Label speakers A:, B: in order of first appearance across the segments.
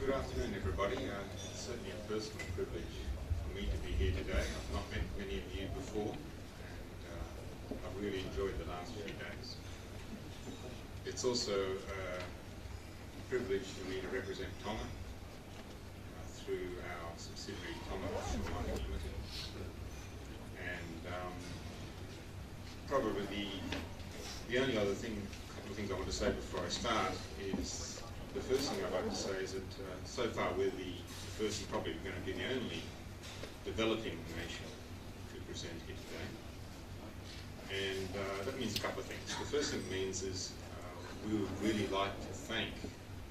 A: Good afternoon, everybody. It's certainly a personal privilege for me to be here today. I've not met many of you before, and I've really enjoyed the last few days. It's also a privilege for me to represent Tonga through our subsidiary Tonga Offshore Mining Limited. And probably the only other thing, couple of things I want to say before I start is, the first thing I'd like to say is that so far we're the first and probably going to be the only developing nation to present here today. And that means a couple of things. The first thing it means is we would really like to thank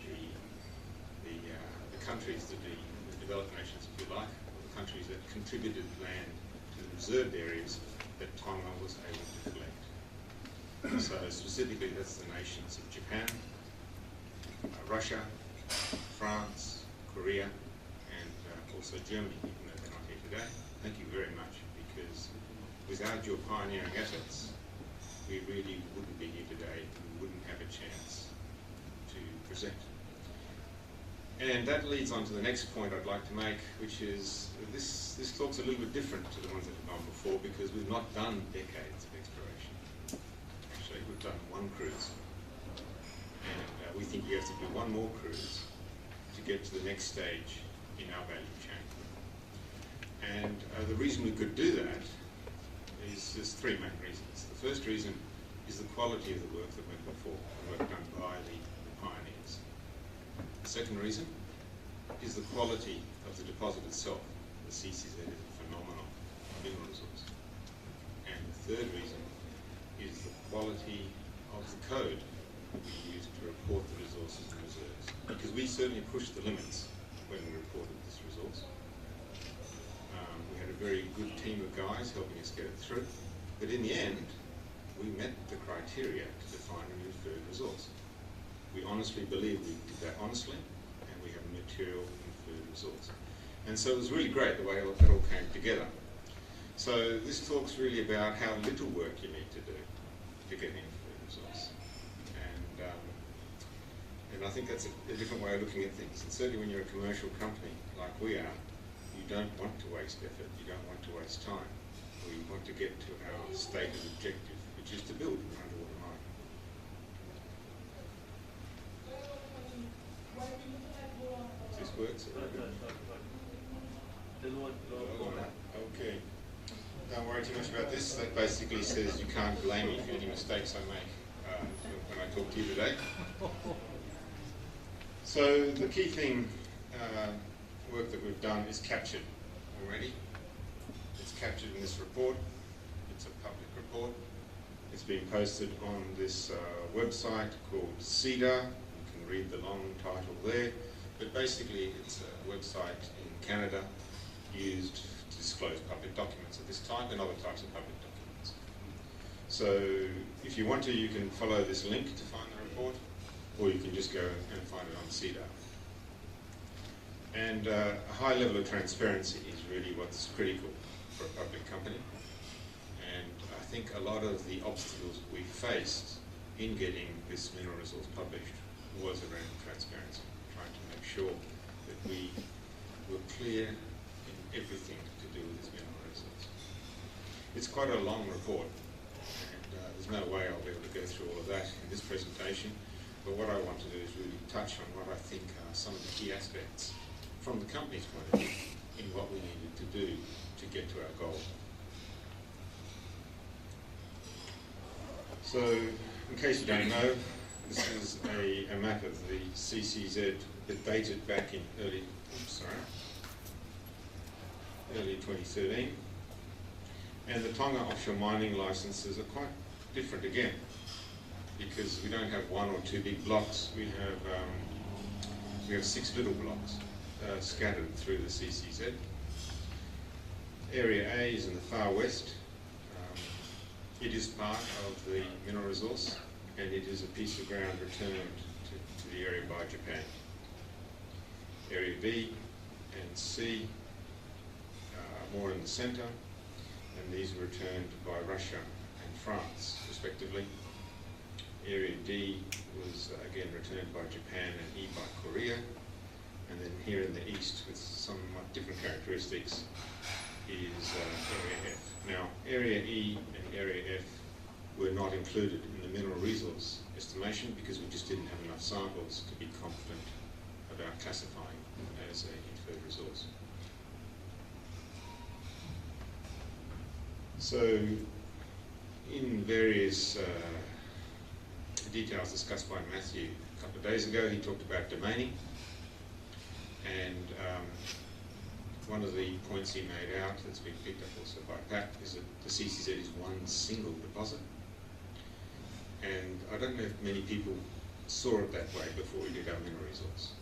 A: the countries, the developed nations if you like, the countries that contributed land to the reserved areas that Tonga was able to collect. So specifically that's the nations of Japan, Russia, France, Korea, and also Germany, even though they're not here today. Thank you very much, because without your pioneering efforts, we really wouldn't be here today. We wouldn't have a chance to present. And that leads on to the next point I'd like to make, which is this talk's a little bit different to the ones that have gone before, because we've not done decades of exploration. Actually, we've done one cruise. And we think we have to do one more cruise to get to the next stage in our value chain. And the reason we could do that is there's three main reasons. The first reason is the quality of the work that went before, the work done by the pioneers. The second reason is the quality of the deposit itself. The CCZ is a phenomenal mineral resource. And the third reason is the quality of the code we used to report the resources and reserves, because we certainly pushed the limits when we reported this resource. We had a very good team of guys helping us get it through, but in the end we met the criteria to define an inferred resource. We honestly believe we did that honestly, and we have a material inferred resource. And so it was really great the way it all came together. So this talk's really about how little work you need to do to get an inferred resource. And I think that's a different way of looking at things. And certainly when you're a commercial company like we are, you don't want to waste effort, you don't want to waste time. We want to get to our stated objective, which is to build an underwater mine. Does this work? Okay. Don't worry too much about this. That basically says you can't blame me for any mistakes I make when I talk to you today. So the key thing, work that we've done is captured already. It's captured in this report. It's a public report. It's been posted on this website called CEDAR. You can read the long title there. But basically it's a website in Canada used to disclose public documents of this type and other types of public documents. So if you want to, you can follow this link to find the report, or you can just go and find it on CEDAR. And a high level of transparency is really what's critical for a public company. And I think a lot of the obstacles we faced in getting this mineral resource published was around transparency, trying to make sure that we were clear in everything to do with this mineral resource. It's quite a long report, and there's no way I'll be able to go through all of that in this presentation. But what I want to do is really touch on what I think are some of the key aspects from the company's point of view in what we needed to do to get to our goal. So, in case you don't know, this is a map of the CCZ that dated back in early 2013. And the Tonga offshore mining licenses are quite different again, because we don't have one or two big blocks. We have 6 little blocks scattered through the CCZ. Area A is in the far west. It is part of the mineral resource, and it is a piece of ground returned to the area by Japan. Area B and C are more in the centre, and these were returned by Russia and France, respectively. Area D was again returned by Japan and E by Korea, and then here in the east with somewhat different characteristics is Area F. Now, Area E and Area F were not included in the mineral resource estimation because we just didn't have enough samples to be confident about classifying as an inferred resource. So, in various details discussed by Matthew a couple of days ago, he talked about domaining, and one of the points he made out that's been picked up also by Pat is that the CCZ is one single deposit. And I don't know if many people saw it that way before we did our mineral resource.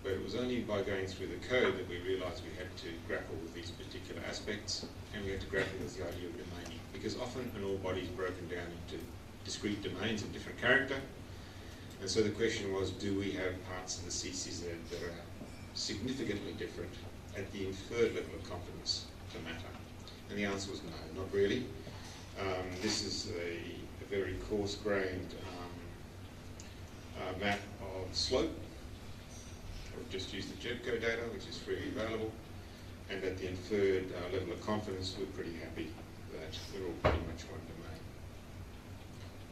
A: But it was only by going through the code that we realised we had to grapple with these particular aspects, and we had to grapple with the idea of domaining. Because often an ore body is broken down into discrete domains of different character, and so the question was, do we have parts of the CCZ that are significantly different at the inferred level of confidence to matter? And the answer was no, not really. This is a very coarse-grained map of slope. I've just used the JEBCO data, which is freely available, and at the inferred level of confidence, we're pretty happy that we're all pretty much one domain.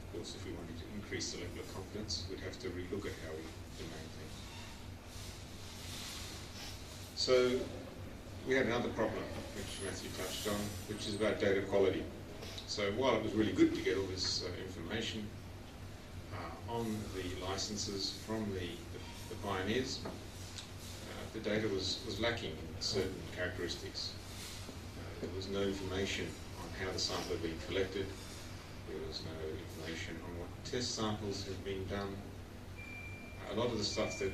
A: Of course, if we wanted to increase the level of confidence, we'd have to relook at how we domain things. So we had another problem, which Matthew touched on, which is about data quality. So while it was really good to get all this information on the licenses from the pioneers, the data was lacking in certain characteristics. There was no information on how the sample had been collected. There was no information on what test samples had been done. A lot of the stuff that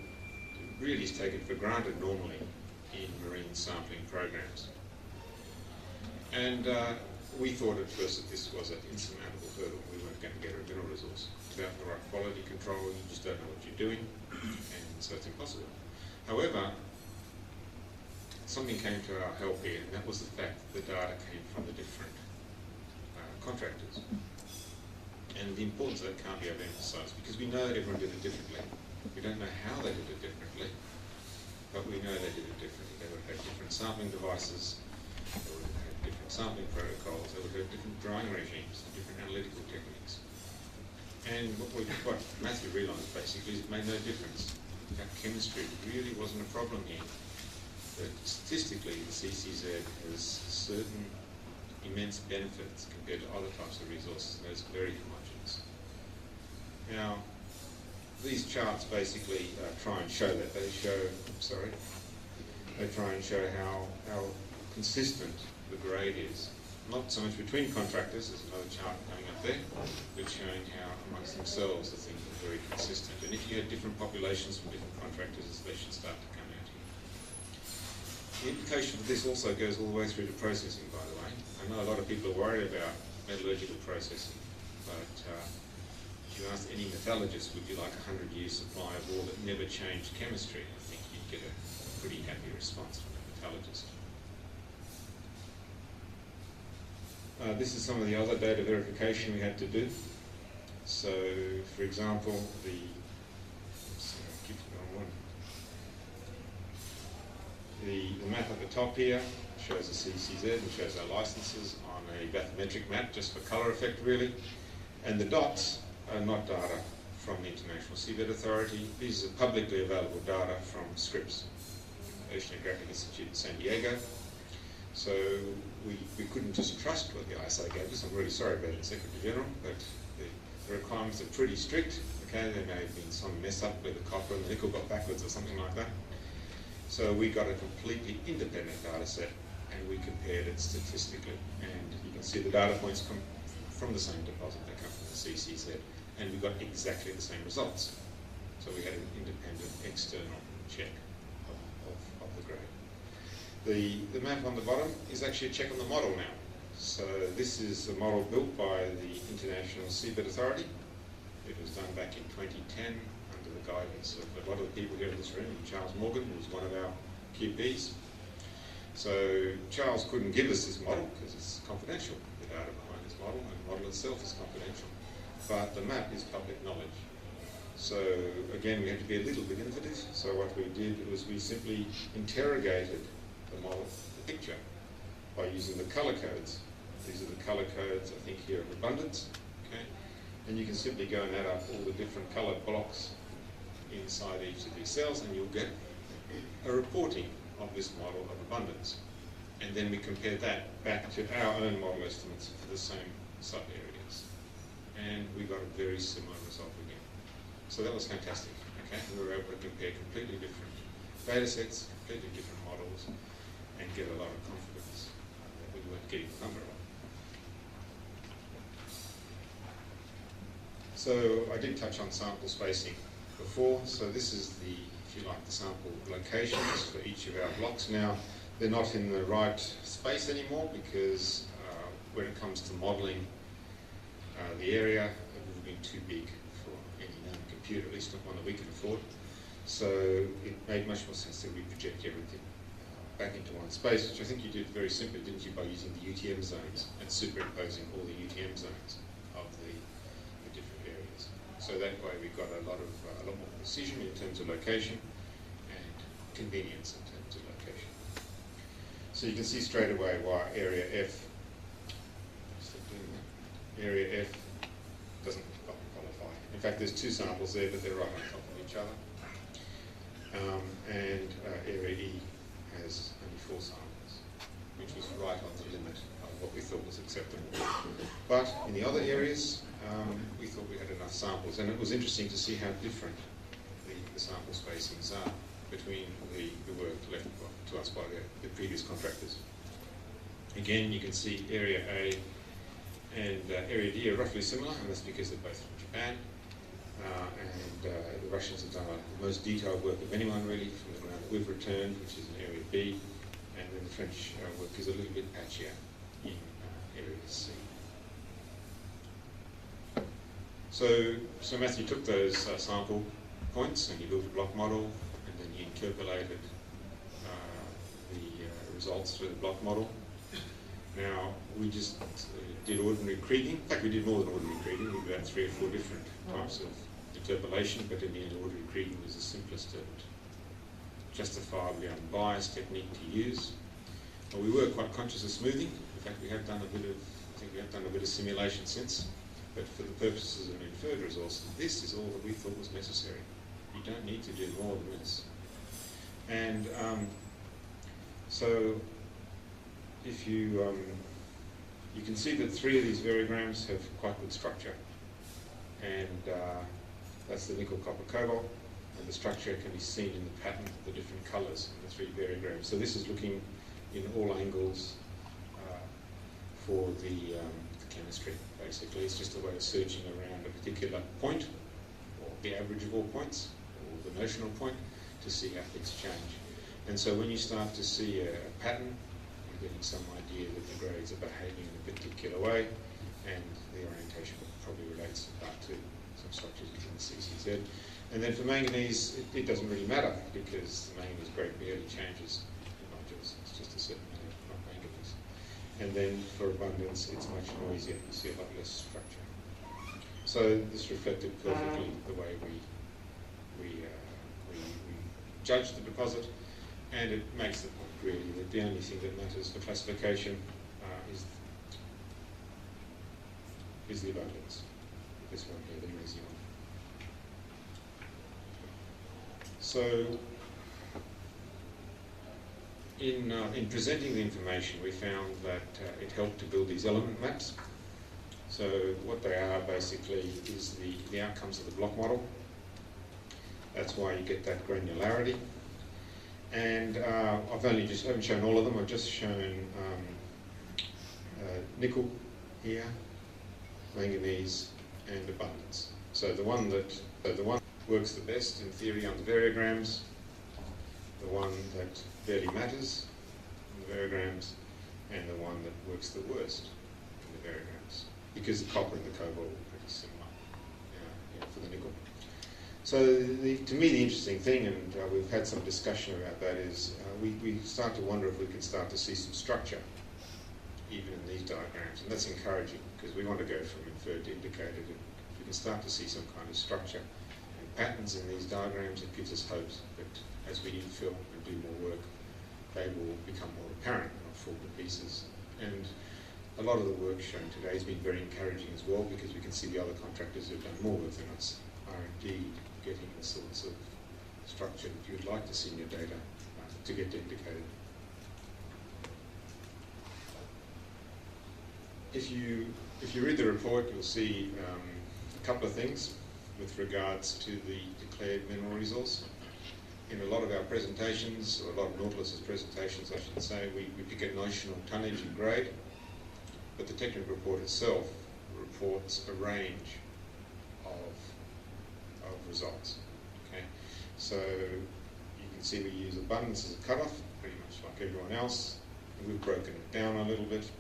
A: really is taken for granted normally in marine sampling programs. And we thought at first that this was an insurmountable hurdle. We weren't going to get a mineral resource without the right quality control. You just don't know what you're doing, and so it's impossible. However, something came to our help here, and that was the fact that the data came from the different contractors. And the importance of that can't be overemphasised, because we know everyone did it differently. We don't know how they did it differently, but we know they did it differently. They would have had different sampling devices, they would have had different sampling protocols, they would have had different drying regimes, and different analytical techniques. And what Matthew realised basically is it made no difference. In fact, chemistry really wasn't a problem here. That statistically, the CCZ has certain immense benefits compared to other types of resources, and it's very homogeneous. Now, these charts basically try and show that. They try and show how consistent the grade is. Not so much between contractors, there's another chart coming up there, but showing how amongst themselves the things are very consistent. And if you had different populations from different contractors, they should start to come out here. The implication of this also goes all the way through to processing, by the way. I know a lot of people are worried about metallurgical processing, but if you ask any metallurgist, would you like a 100-year supply of ore that never changed chemistry? I think you'd get a pretty happy response from a metallurgist. This is some of the other data verification we had to do. So, for example, the map at the top here shows the CCZ and shows our licenses on a bathymetric map, just for colour effect really. And the dots are not data from the International Seabed Authority. These are publicly available data from SCRIPS, Oceanographic Institute in San Diego. So we couldn't just trust what the ISO gave us. I'm really sorry about it, Secretary General, but the requirements are pretty strict. Okay, there may have been some mess up where the copper and the nickel got backwards or something like that. So we got a completely independent data set and we compared it statistically. And you can see the data points come from the same deposit, they come from the CCZ, and we got exactly the same results. So we had an independent external check of the grade. The map on the bottom is actually a check on the model now. So this is a model built by the International Seabed Authority. It was done back in 2010 under the guidance of a lot of the people here in this room. Charles Morgan, who was one of our QPs. So Charles couldn't give us this model because it's confidential, the data behind this model, and the model itself is confidential. But the map is public knowledge. So again, we had to be a little bit innovative. So what we did was we simply interrogated the model, the picture, by using the color codes. These are the color codes, I think, here of abundance. Okay? And you can simply go and add up all the different colored blocks inside each of these cells, and you'll get a reporting of this model of abundance. And then we compared that back to our own model estimates for the same sub-areas. And we got a very similar result again. So that was fantastic. Okay? We were able to compare completely different data sets, completely different models, and get a lot of confidence that we weren't getting the number wrong. So I did touch on sample spacing before. So this is the, if you like, the sample locations for each of our blocks. Now, they're not in the right space anymore because when it comes to modelling the area, it would have been too big for any known computer, at least not one that we could afford. So it made much more sense that we project everything back into one space, which I think you did very simply, didn't you, by using the UTM zones and superimposing all the UTM zones of the different areas. So that way we got a lot more precision in terms of location and convenience in terms of location. So you can see straight away why area F, area F doesn't qualify. In fact, there's two samples there, but they're right on top of each other. And area E has only 4 samples, which was right on the limit of what we thought was acceptable. But in the other areas, we thought we had enough samples, and it was interesting to see how different the sample spacings are between the work left to us by the previous contractors. Again, you can see area A and area D are roughly similar, and that's because they're both from Japan. The Russians have done the most detailed work of anyone really from the ground that we've returned, which is in area B, and then the French work is a little bit patchier in area C. So Matthew took those sample points and he built a block model, and then he interpolated the results through the block model. Now, we just did ordinary kriging. In fact, we did more than ordinary kriging. We had 3 or 4 different types of interpolation, but in the end, ordinary kriging was the simplest and justifiably unbiased technique to use. But we were quite conscious of smoothing. In fact, we have done a bit of simulation since. But for the purposes of an inferred resource, this is all that we thought was necessary. You don't need to do more than this. And so, if you can see that 3 of these variograms have quite good structure, and that's the nickel, copper, cobalt, and the structure can be seen in the pattern of the different colours in the 3 variograms. So this is looking in all angles for the chemistry, basically. It's just a way of searching around a particular point, or the average of all points, or the notional point, to see how things change. And so when you start to see a pattern, you're getting some idea that the grades are behaving in a particular way, and the orientation probably relates to part 2, some structures within the CCZ. And then for manganese, it doesn't really matter, because the manganese grade barely changes in modules. It's just a certain amount of manganese. And then for abundance, it's much noisier. You see a lot less structure. So this reflected perfectly the way we judge the deposit, and it makes the point really that the only thing that matters for classification is the abundance. This one here, the noisy one. So in presenting the information, we found that it helped to build these element maps. So what they are basically is the outcomes of the block model. That's why you get that granularity. And I haven't shown all of them. I've just shown nickel here, manganese, and abundance. So the one that works the best in theory on the variograms, the one that barely matters on the variograms, and the one that works the worst in the variograms, because the copper and the cobalt are pretty similar for the nickel. So to me the interesting thing, and we've had some discussion about that, is we start to wonder if we can start to see some structure even in these diagrams, and that's encouraging because we want to go from inferred to indicated, and if we can start to see some kind of structure and patterns in these diagrams, it gives us hopes that as we infill and do more work, they will become more apparent and not fall to pieces. And a lot of the work shown today has been very encouraging as well, because we can see the other contractors who have done more work than us are indeed getting the sorts of structure that you would like to see in your data to get indicated. If you read the report, you'll see a couple of things with regards to the declared mineral resource. In a lot of our presentations, or a lot of Nautilus's presentations, I should say, we pick a notional tonnage and grade, but the technical report itself reports a range of results. Okay, so you can see we use abundance as a cutoff, pretty much like everyone else, and we've broken it down a little bit,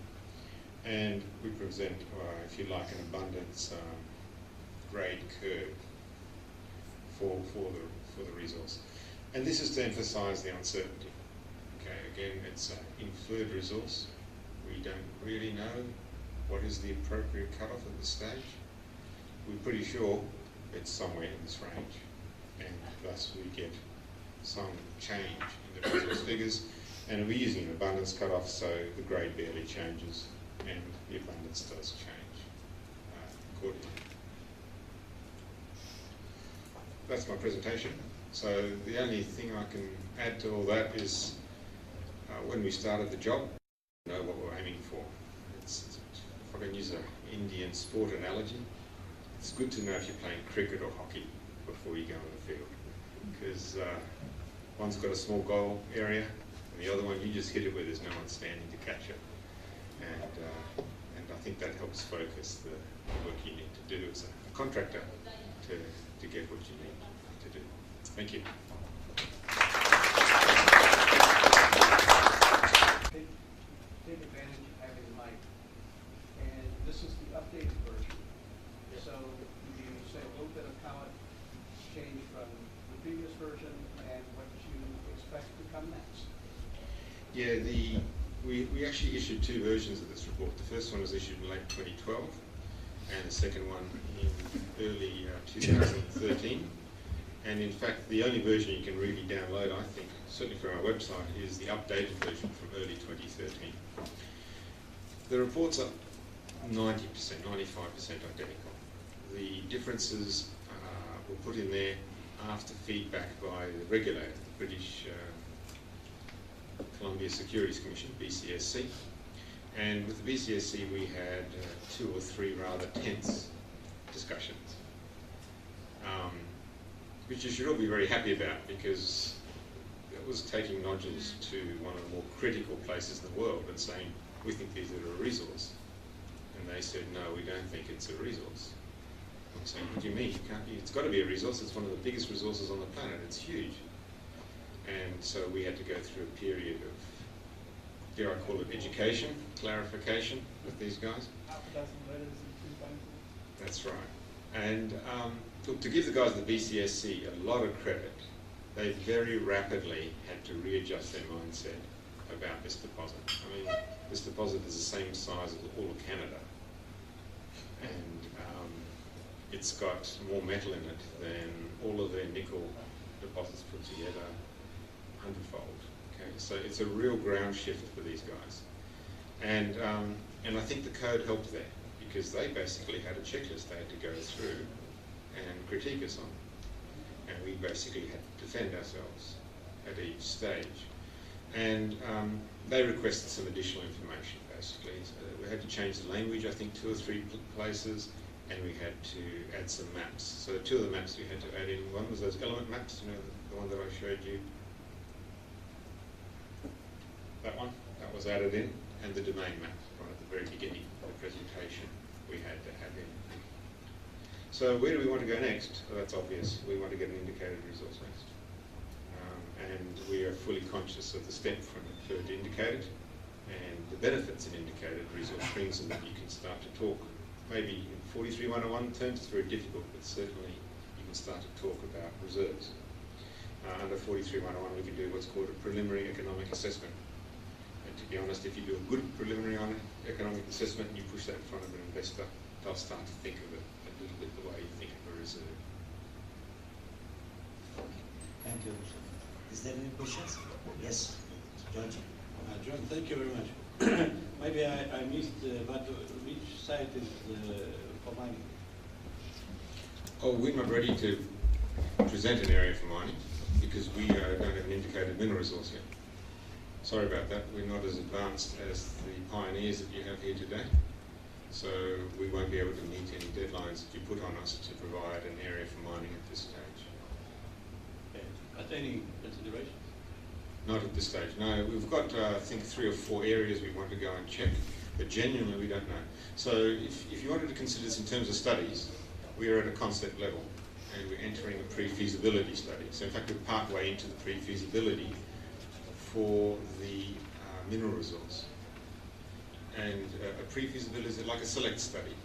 A: and we present, if you like, an abundance grade curve for the resource. And this is to emphasise the uncertainty. Okay, again, it's an inferred resource. We don't really know what is the appropriate cutoff at this stage. We're pretty sure it's somewhere in this range, and thus we get some change in the resource figures. And we're using an abundance cutoff, so the grade barely changes, and the abundance does change accordingly. That's my presentation. So the only thing I can add to all that is when we started the job, we know what we're aiming for. If I can use an Indian sport analogy, it's good to know if you're playing cricket or hockey before you go on the field, because one's got a small goal area, and the other one you just hit it where there's no one standing to catch it. And I think that helps focus the work you need to do as a contractor to get what you need to do. Thank you.
B: Take advantage of having the mic. And this is the updated version. Yep. So you say a little bit of how it changed from the previous version and what you expect to come next.
A: Yeah, we actually issued two versions of this report. The first one was issued in late 2012, and the second one in early 2013. And in fact, the only version you can really download, I think, certainly from our website, is the updated version from early 2013. The reports are 90%, 95% identical. The differences were put in there after feedback by the regulator, the British Columbia Securities Commission, BCSC. And with the BCSC, we had 2 or 3 rather tense discussions, which you should all be very happy about, because it was taking nodules to one of the more critical places in the world and saying, we think these are a resource. And they said, no, we don't think it's a resource. I'm saying, what do you mean? It's got to be a resource. It's one of the biggest resources on the planet. It's huge. And so we had to go through a period of, dare I call it, education, clarification with these guys.
B: Half a dozen letters and 2 phone calls.
A: That's right. And look, to give the guys at the BCSC a lot of credit, they very rapidly had to readjust their mindset about this deposit. I mean, this deposit is the same size as all of Canada, and it's got more metal in it than all of their nickel deposits put together 100-fold. Okay, so it's a real ground shift for these guys, and I think the code helped there, because they basically had a checklist they had to go through and critique us on, and we basically had to defend ourselves at each stage. And they requested some additional information, basically. So we had to change the language, I think, 2 or 3 places, and we had to add some maps. So 2 of the maps we had to add in. One was those element maps, you know, the one that I showed you. That one, that was added in, and the domain map right at the very beginning of the presentation we had to add in. So where do we want to go next? Well, that's obvious. We want to get an indicated resource next. And we are fully conscious of the step from inferred to indicated, and the benefits in indicated resource brings, and that you can start to talk, maybe in 43.101 terms, it's very difficult, but certainly you can start to talk about reserves. Under 43.101 we can do what's called a preliminary economic assessment. And to be honest, if you do a good preliminary economic assessment and you push that in front of an investor, they'll start to think of it a little bit the way you think of a reserve.
C: Thank you. Is there any questions? Yes, George.
D: John, thank you very much. Maybe I missed, but which site is for mining?
A: Oh, we're not ready to present an area for mining because we don't have an indicated mineral resource yet. Sorry about that. We're not as advanced as the pioneers that you have here today. So we won't be able to meet any deadlines that you put on us to provide an area for mining at this stage.
D: Okay. Are there any considerations?
A: Not at this stage, no. We've got, I think, 3 or 4 areas we want to go and check, but genuinely we don't know. So if you wanted to consider this in terms of studies, we are at a concept level and we're entering a pre-feasibility study. So in fact, we're partway into the pre-feasibility for the mineral resource. And a pre-feasibility is like a select study.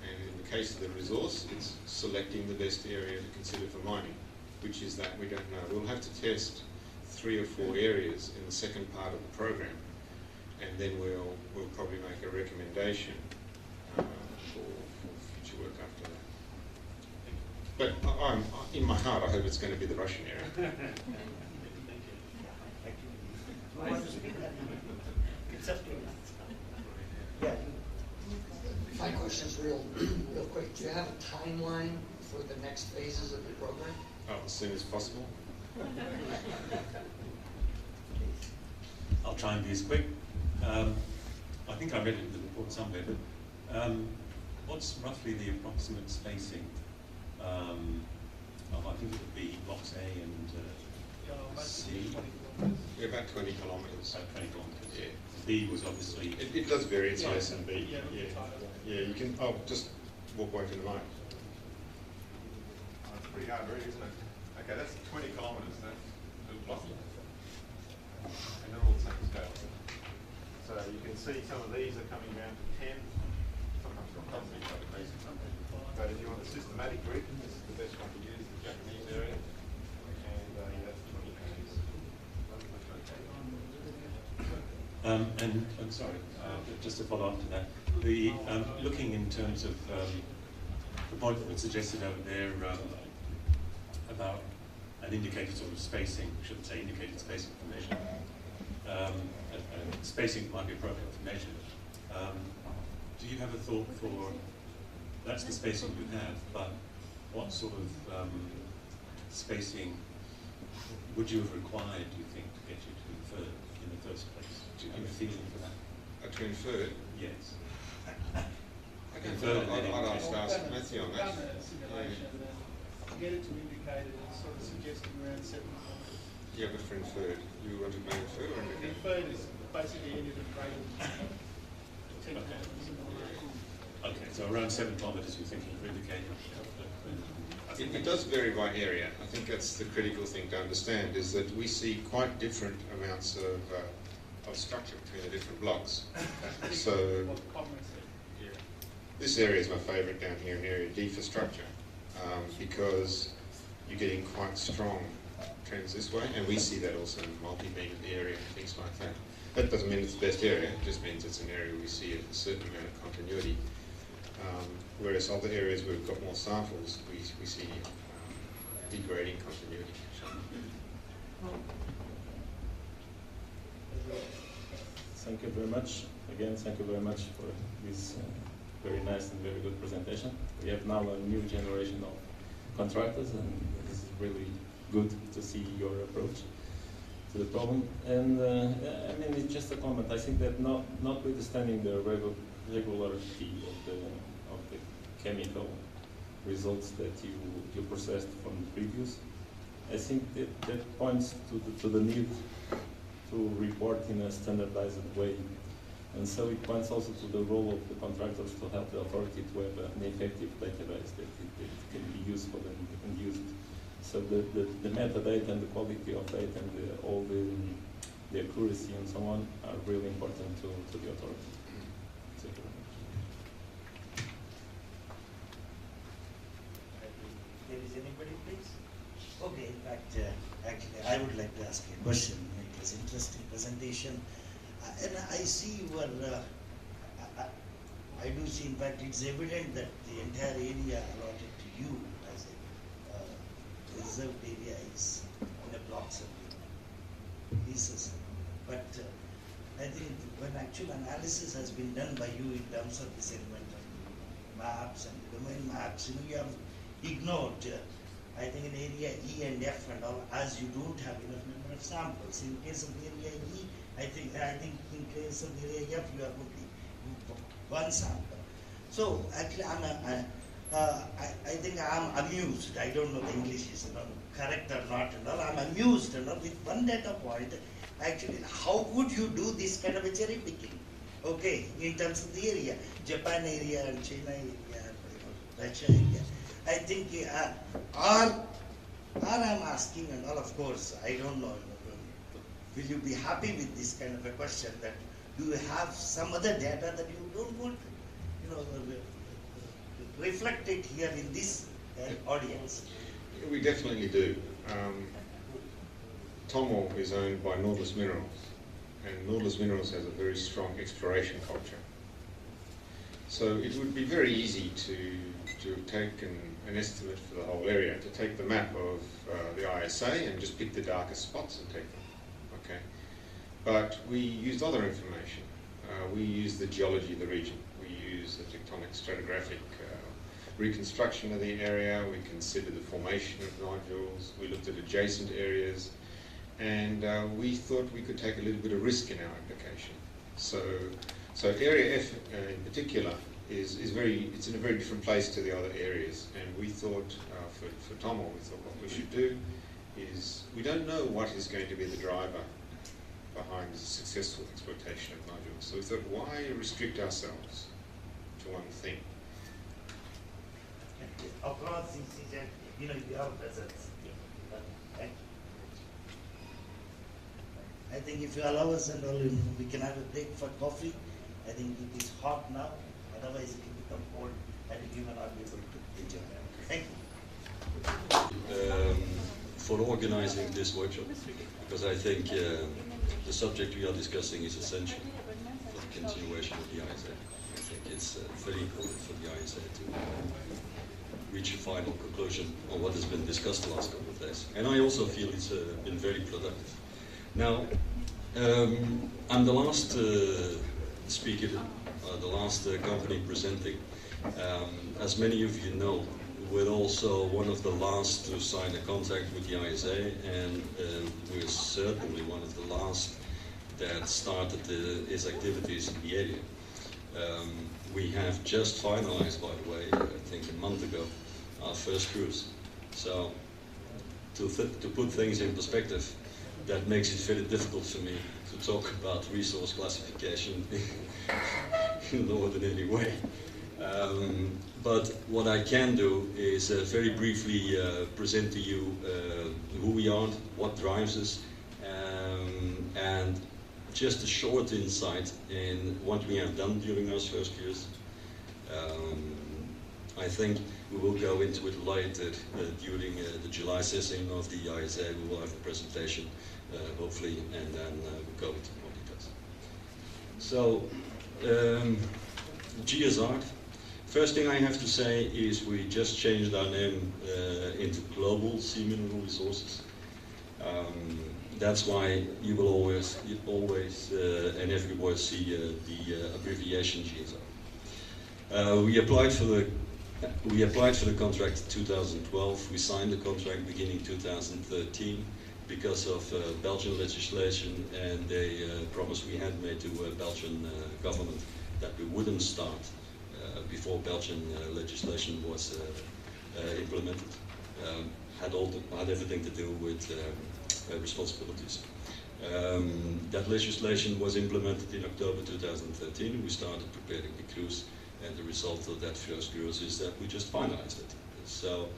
A: And in the case of the resource, it's selecting the best area to consider for mining, which is that we don't know. We'll have to test 3 or 4 areas in the second part of the program, and then we'll probably make a recommendation for future work after that. But in my heart, I hope it's going to be the Russian area.
C: Yeah.
E: My question is real quick. Do you have a timeline for the next phases of the program?
A: Oh, as soon as possible.
F: I'll try and be as quick. I think I read it in the report somewhere, but what's roughly the approximate spacing? I think it would be blocks A and C.
A: Yeah, about 20 kilometres.
F: About 20 kilometres.
A: Yeah.
F: B was obviously.
A: It does vary in size and B.
B: Yeah.
A: Yeah, you can. Oh, just walk away from the mic.
G: That's pretty hard to read, isn't it? Okay, that's 20 kilometres. That's a block. And they're all the same scale. So you can see some of these are coming down to 10. Sometimes they're probably but if you want a systematic grid, this is the best one to use, the Japanese area. And that's 20 kilometres.
F: And I'm sorry, just to follow up to that, the looking in terms of the point that was suggested over there about an indicated sort of spacing, I shouldn't say indicated spacing for measure, spacing might be appropriate for measure. Do you have a thought for, that's the spacing you have, but what sort of spacing would you have required, do you think, to get you to infer in the first place? Do you have a feeling for that?
A: To infer?
F: Yes.
A: I'd ask Matthew on that.
B: Done a simulation and get it to indicate it, it's sort of suggesting around 7 kilometres.
A: Yeah, but for inferred, you want to know infer or indicate?
B: Inferred is basically anything greater than 10 kilometres.
F: Okay, so around 7 kilometres you're thinking for indicator.
A: It does vary by area. I think that's the critical thing to understand, is that we see quite different amounts of structure between the different blocks. So this area is my favourite down here in Area D for structure, because you're getting quite strong trends this way, and we see that also in multi-beam area and things like that. That doesn't mean it's the best area, it just means it's an area where we see a certain amount of continuity. Whereas other areas where we've got more samples, we see degrading continuity.
H: Thank you very much. Again, thank you very much for this very nice and very good presentation. We have now a new generation of contractors, and this is really good to see your approach to the problem. And I mean, it's just a comment. I think that notwithstanding the regularity of the chemical results that you processed from the previous, I think that points to the need to report in a standardized way. And so it points also to the role of the contractors to help the authority to have an effective database that it can be useful and used. So the metadata and the quality of data and all the accuracy and so on are really important to the authority. Thank you very much.
C: There is anybody, please? Okay, in fact, actually, I would like to ask a question. It was an interesting presentation. And I see your, I do see, in fact, it's evident that the entire area allotted to you as a reserved area is in a blocks and pieces. But I think when actual analysis has been done by you in terms of the segment of maps and domain maps, you have ignored, I think in area E and F and all, as you don't have enough number of samples. In case of area E, I think in case of area F, you have only one sample. So actually, I think I'm amused. I don't know the English is correct or not and all. I'm amused with one data point. Actually, how would you do this kind of a cherry picking? Okay, in terms of the area, Japan area and China area, Russia area. I think, or I'm asking, and all, of course, I don't know, will you be happy with this kind of a question, that do you have some other data that you don't want, reflect it here in this audience?
A: We definitely do. Tomo is owned by Nautilus Minerals, and Nautilus Minerals has a very strong exploration culture. So it would be very easy to take an estimate for the whole area, to take the map of the ISA and just pick the darkest spots and take them, okay? But we used other information. We used the geology of the region. We used the tectonic stratigraphic reconstruction of the area. We considered the formation of nodules. We looked at adjacent areas. And we thought we could take a little bit of risk in our application. So area F in particular it's in a very different place to the other areas. And we thought, for Tomo, we thought what we should do is, we don't know what is going to be the driver behind the successful exploitation of nodules. So we thought, why restrict ourselves to one thing?
C: Across this, your presence. I think if you allow us and all, we can have a break for coffee. I think it is hot now, otherwise it will become cold and you may not be able to enjoy it. Thank you.
I: For organizing this workshop, because I think the subject we are discussing is essential for the continuation of the ISA. I think it's very important for the ISA to reach a final conclusion on what has been discussed the last couple of days. And I also feel it's been very productive. Now, I'm the last speaker, the last company presenting. As many of you know, we're also one of the last to sign a contract with the ISA, and we're certainly one of the last that started its activities in the area. We have just finalized, by the way, I think a month ago, our first cruise. So, to put things in perspective, that makes it very difficult for me to talk about resource classification in more than any way. But what I can do is very briefly present to you who we are, what drives us, and just a short insight in what we have done during those first years. I think we will go into it later during the July session of the ISA. We will have a presentation, hopefully, and then we'll go into more details. So, GSR. First thing I have to say is we just changed our name into Global Sea Mineral Resources. That's why you will always and everywhere see the abbreviation GSR. We applied for the contract in 2012. We signed the contract beginning 2013 because of Belgian legislation and a promise we had made to Belgian government that we wouldn't start before Belgian legislation was implemented. Had everything to do with responsibilities. That legislation was implemented in October 2013. We started preparing the cruise, and the result of that first cruise is that we just finalized it. So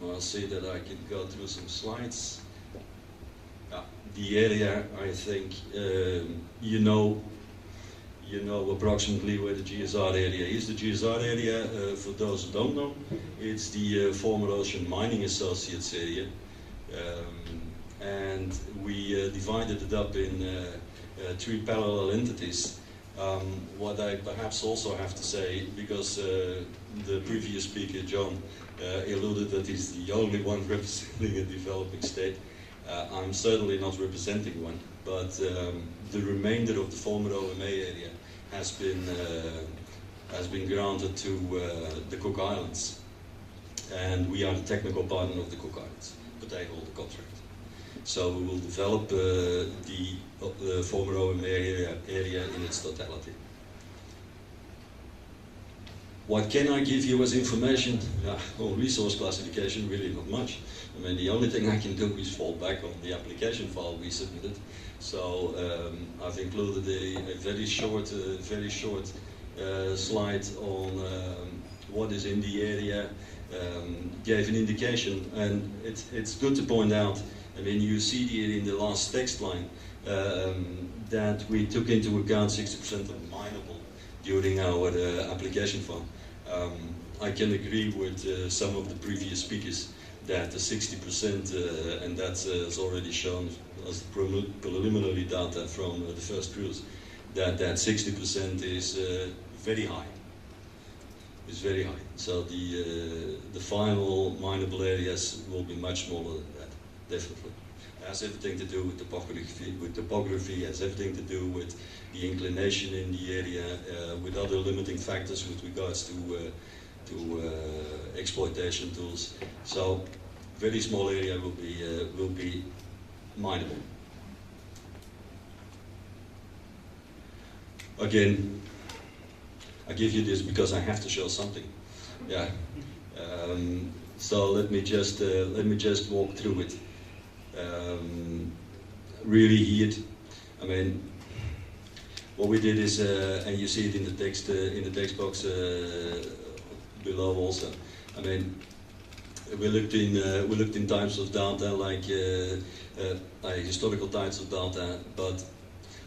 I: I'll see that I can go through some slides. The area, I think, you know approximately where the GSR area is. The GSR area, for those who don't know, it's the former Ocean Mining Associates area. And we divided it up in 3 parallel entities. What I perhaps also have to say, because the previous speaker, John, alluded that he's the only one representing a developing state. I'm certainly not representing one, but the remainder of the former OMA area has been granted to the Cook Islands, and we are the technical partner of the Cook Islands, but they hold the contract. So we will develop the former OMA area in its totality. What can I give you as information? On resource classification, really not much. I mean, the only thing I can do is fall back on the application file we submitted. So I've included a very short slide on what is in the area, gave an indication, and it's good to point out, I mean, you see here in the last text line that we took into account 60% of mineable during our application file. I can agree with some of the previous speakers that the 60%, and that is already shown as preliminary data from the first cruise, that 60% is very high. Is very high. So the final mineable areas will be much smaller than that, definitely. It has everything to do with topography, has everything to do with the inclination in the area, with other limiting factors with regards to exploitation tools. So very small area will be mineable. Again, I give you this because I have to show something. Yeah. So let me just walk through it. Really here, I mean, what we did is, and you see it in the text box below also. I mean, we looked in types of data like historical types of data, but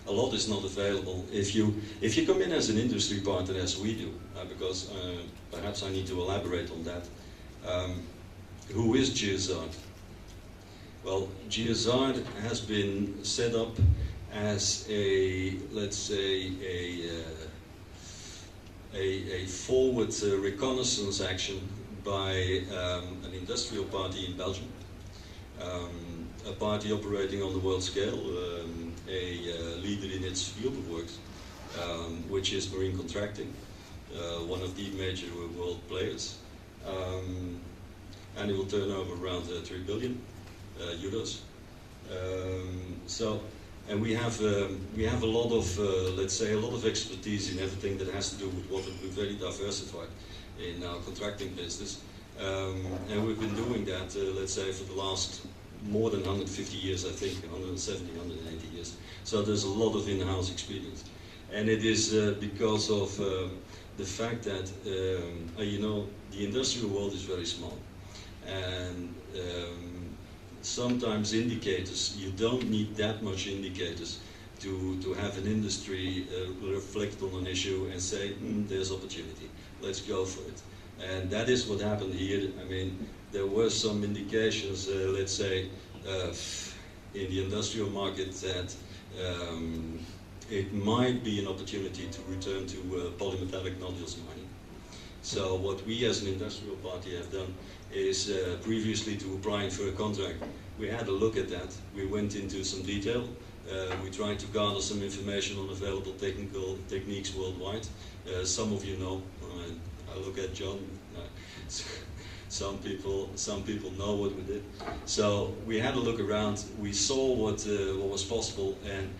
I: a lot is not available. If you come in as an industry partner, as we do, because perhaps I need to elaborate on that. Who is GSR? Well, GSR has been set up as a, let's say, a forward reconnaissance action by an industrial party in Belgium, a party operating on the world scale, a leader in its field of works, which is marine contracting, one of the major world players. Annual turnover around 3 billion euros. And we have a lot of, let's say, a lot of expertise in everything that has to do with water. We're very diversified in our contracting business, and we've been doing that, let's say, for the last more than 150 years, I think, 170, 180 years. So there's a lot of in-house experience, and it is because of the fact that you know, the industrial world is very small, and sometimes indicators, you don't need that much indicators to have an industry reflect on an issue and say, there's opportunity, let's go for it. And that is what happened here. I mean, there were some indications, let's say, in the industrial market that it might be an opportunity to return to polymetallic nodules mining. So what we as an industrial party have done is, previously to applying for a contract, we had a look at that. We went into some detail. We tried to gather some information on available technical techniques worldwide. Some of you know, I look at John, some people know what we did. So we had a look around, we saw what was possible, and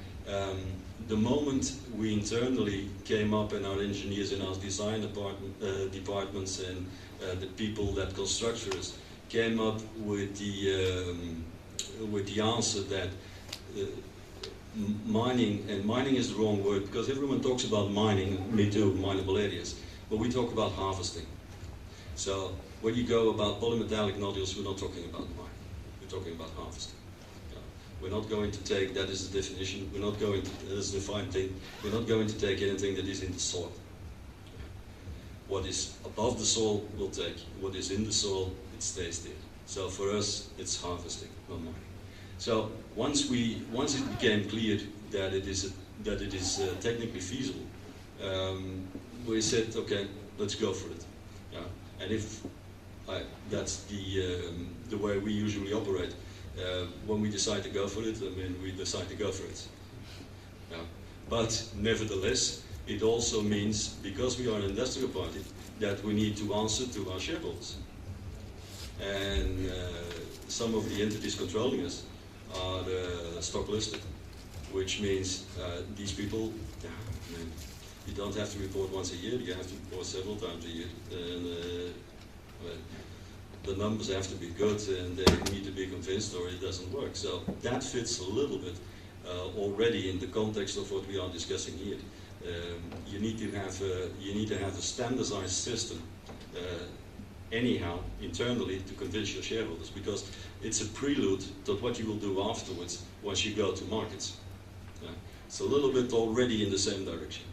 I: the moment we internally came up, and our engineers in our design departments and the people that construct for us came up with the answer that mining, and mining is the wrong word because everyone talks about mining, me too, mineable areas, but we talk about harvesting. So when you go about polymetallic nodules, we're not talking about mining, we're talking about harvesting. We're not going to take, that is the definition, we're not going to, that is the fine thing, we're not going to take anything that is in the soil. What is above the soil, we'll take. What is in the soil, it stays there. So for us, it's harvesting, not mining. So once it became clear that it is technically feasible, we said, okay, let's go for it. Yeah. And if that's the way we usually operate. When we decide to go for it, I mean, we decide to go for it. Yeah. But nevertheless, it also means, because we are an industrial party, that we need to answer to our shareholders. And some of the entities controlling us are stock listed, which means these people, yeah, I mean, you don't have to report once a year, you have to report several times a year. And well, the numbers have to be good and they need to be convinced or it doesn't work. So that fits a little bit already in the context of what we are discussing here. You need to have a standardized system anyhow internally to convince your shareholders, because it's a prelude to what you will do afterwards once you go to markets. It's a little bit already in the same direction.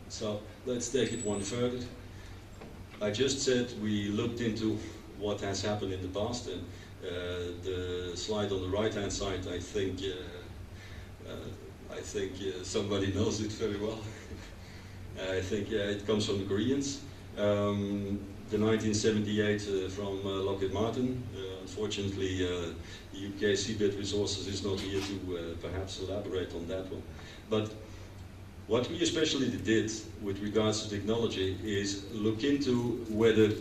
I: So let's take it one further. I just said we looked into what has happened in the past, and the slide on the right-hand side, I think somebody knows it very well. I think it comes from the Koreans. The 1978 from Lockheed Martin. Unfortunately, the UK Seabed Resources is not here to perhaps elaborate on that one. But what we especially did with regards to technology is look into whether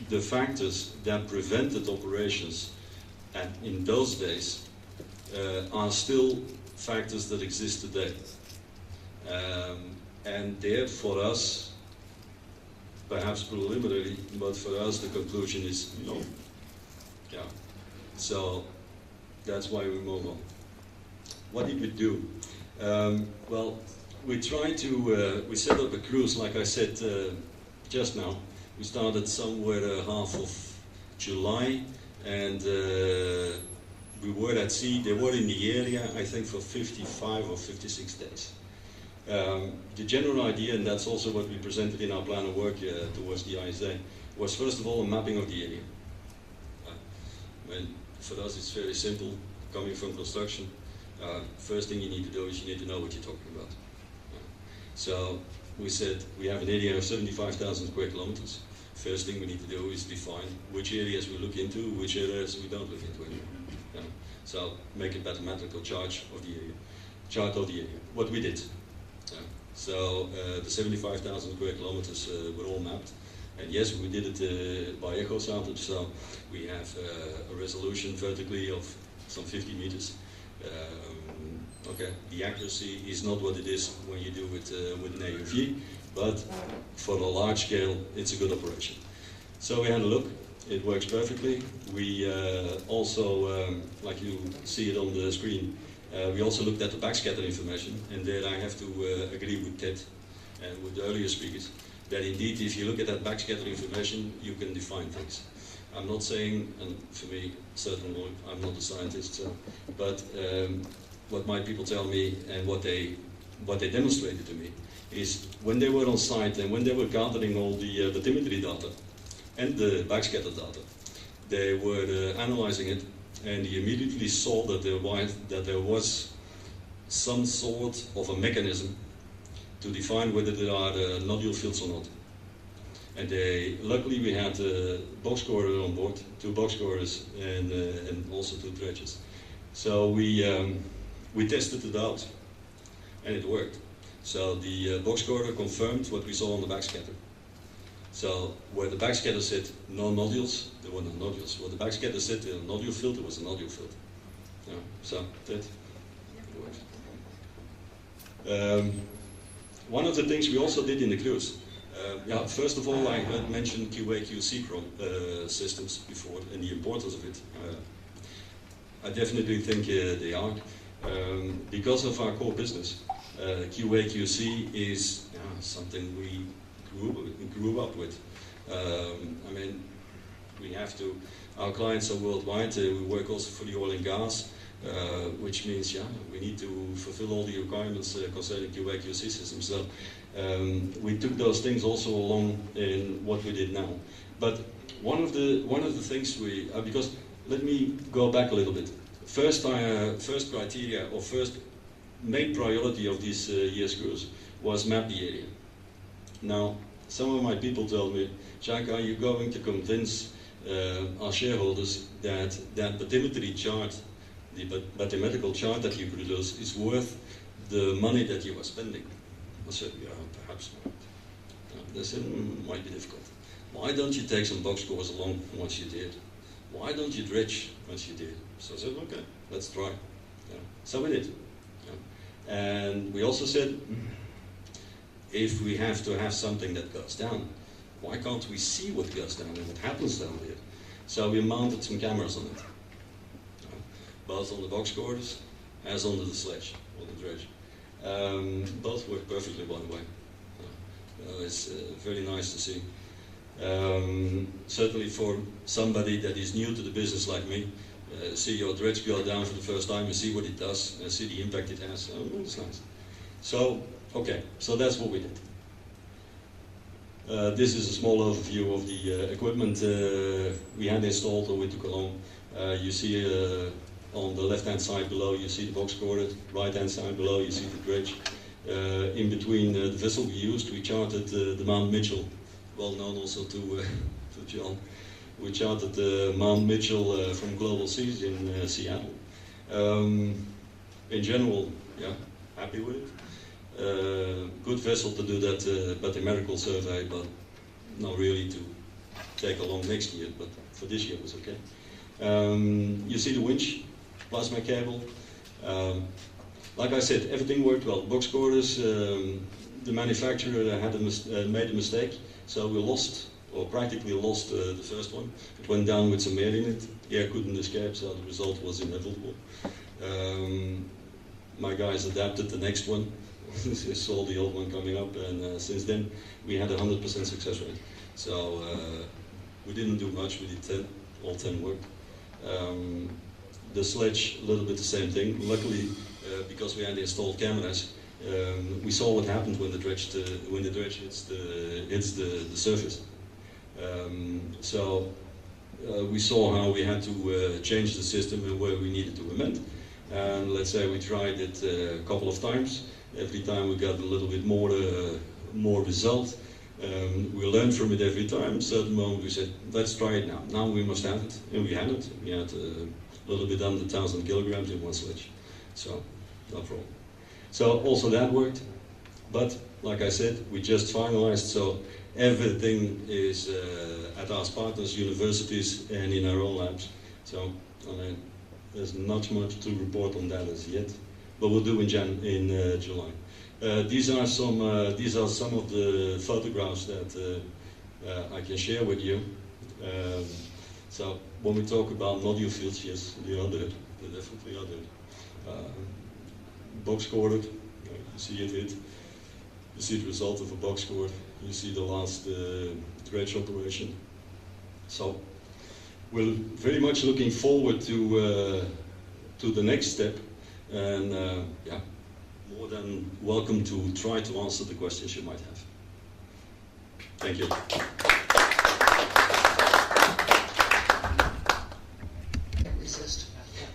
I: the factors that prevented operations in those days are still factors that exist today. And there, for us, perhaps preliminary, but for us the conclusion is no. Yeah. So that's why we move on. What did we do? Well, we tried to, we set up a cruise, like I said just now. We started somewhere half of July, and we were at sea. They were in the area, I think, for 55 or 56 days. The general idea, and that's also what we presented in our plan of work towards the ISA, was first of all a mapping of the area. For us it's very simple, coming from construction. First thing you need to do is you need to know what you're talking about. So we said we have an area of 75,000 square kilometers. First thing we need to do is define which areas we look into, which areas we don't look into anymore. So make a mathematical chart of the area. What we did. So the 75,000 square kilometers were all mapped. And yes, we did it by echo sample, so we have a resolution vertically of some 50 meters. Okay, the accuracy is not what it is when you do it with an AUV, but for a large scale, it's a good operation. So we had a look. It works perfectly. We also, like you see it on the screen, we also looked at the backscatter information, and there I have to agree with Ted and with the earlier speakers, that indeed if you look at that backscatter information, you can define things. I'm not saying, and for me, certainly I'm not a scientist, but what my people tell me and what they demonstrated to me is when they were on site and when they were gathering all the bathymetry data and the backscatter data, they were analyzing it, and they immediately saw that there was some sort of a mechanism to define whether there are nodule fields or not. And luckily we had a box scorer on board, 2 box scorers and also 2 dredges. So we tested it out, and it worked. So the box scorer confirmed what we saw on the backscatter. So where the backscatter said no nodules, there were no nodules. Where the backscatter said a nodule field, there was a nodule field. Yeah, so that worked. One of the things we also did in the cruise, first of all, I had mentioned QA/QC systems before and the importance of it. I definitely think they are. Because of our core business, QA/QC is something we grew up with. I mean, we have to, our clients are worldwide, we work also for the oil and gas, which means, we need to fulfill all the requirements concerning QA/QC systems. So we took those things also along in what we did now. But one of the things because let me go back a little bit. First criteria, or first main priority of this year's cruise was map the area. Now, some of my people told me, Jacques, are you going to convince our shareholders that that bathymetry chart, the mathematical chart that you produce, is worth the money that you are spending. I said, yeah, perhaps not. They said, might be difficult. Why don't you take some box scores along once you did? Why don't you dredge once you did? So I said, okay, let's try. Yeah. So we did. Yeah. And we also said, if we have to have something that goes down, why can't we see what goes down and what happens down there? So we mounted some cameras on it, both on the box corders as on the sledge, or the dredge. Both work perfectly, by the way. It's very nice to see. Certainly for somebody that is new to the business like me, see your dredge go down for the first time and see what it does, and see the impact it has. It's nice. So, okay, so that's what we did. This is a small overview of the equipment we had installed or we took along. You see on the left-hand side below, you see the box corder. Right-hand side below, you see the dredge. In between the vessel we used, we chartered the Mount Mitchell, well known also to John. We chartered the Mount Mitchell from Global Seas in Seattle. In general, yeah, happy with it. Good vessel to do that bathymetrical survey, but not really to take along next year, but for this year it was okay. You see the winch, plasma cable. Like I said, everything worked well. Box corders, the manufacturer had made a mistake, so we lost, or practically lost the first one. It went down with some air in it. Air couldn't escape, so the result was inevitable. My guys adapted the next one. Saw the old one coming up, and since then we had 100% success rate. So we didn't do much. We did 10, all 10 worked. The sledge, a little bit the same thing. Luckily, because we had installed cameras, we saw what happened when the dredge hits the surface. So we saw how we had to change the system and where we needed to amend. And let's say we tried it a couple of times. Every time we got a little bit more result. We learned from it every time. So at the moment we said, let's try it now. Now we must have it. And we had it. We had a little bit under 1,000 kilograms in one sledge. So, no problem. So also that worked. But, like I said, we just finalized. So everything is at our partners, universities, and in our own labs. So, I mean, there's not much to report on that as yet. But we'll do in July. These are some of the photographs that I can share with you. So when we talk about nodule fields, yes, they are there. They definitely are there. Box corded, you see it hit. You see the result of a box cord. You see the last dredge operation. So we're very much looking forward to the next step. And yeah, more than welcome to try to answer the questions you might have. Thank you.
E: Can't resist.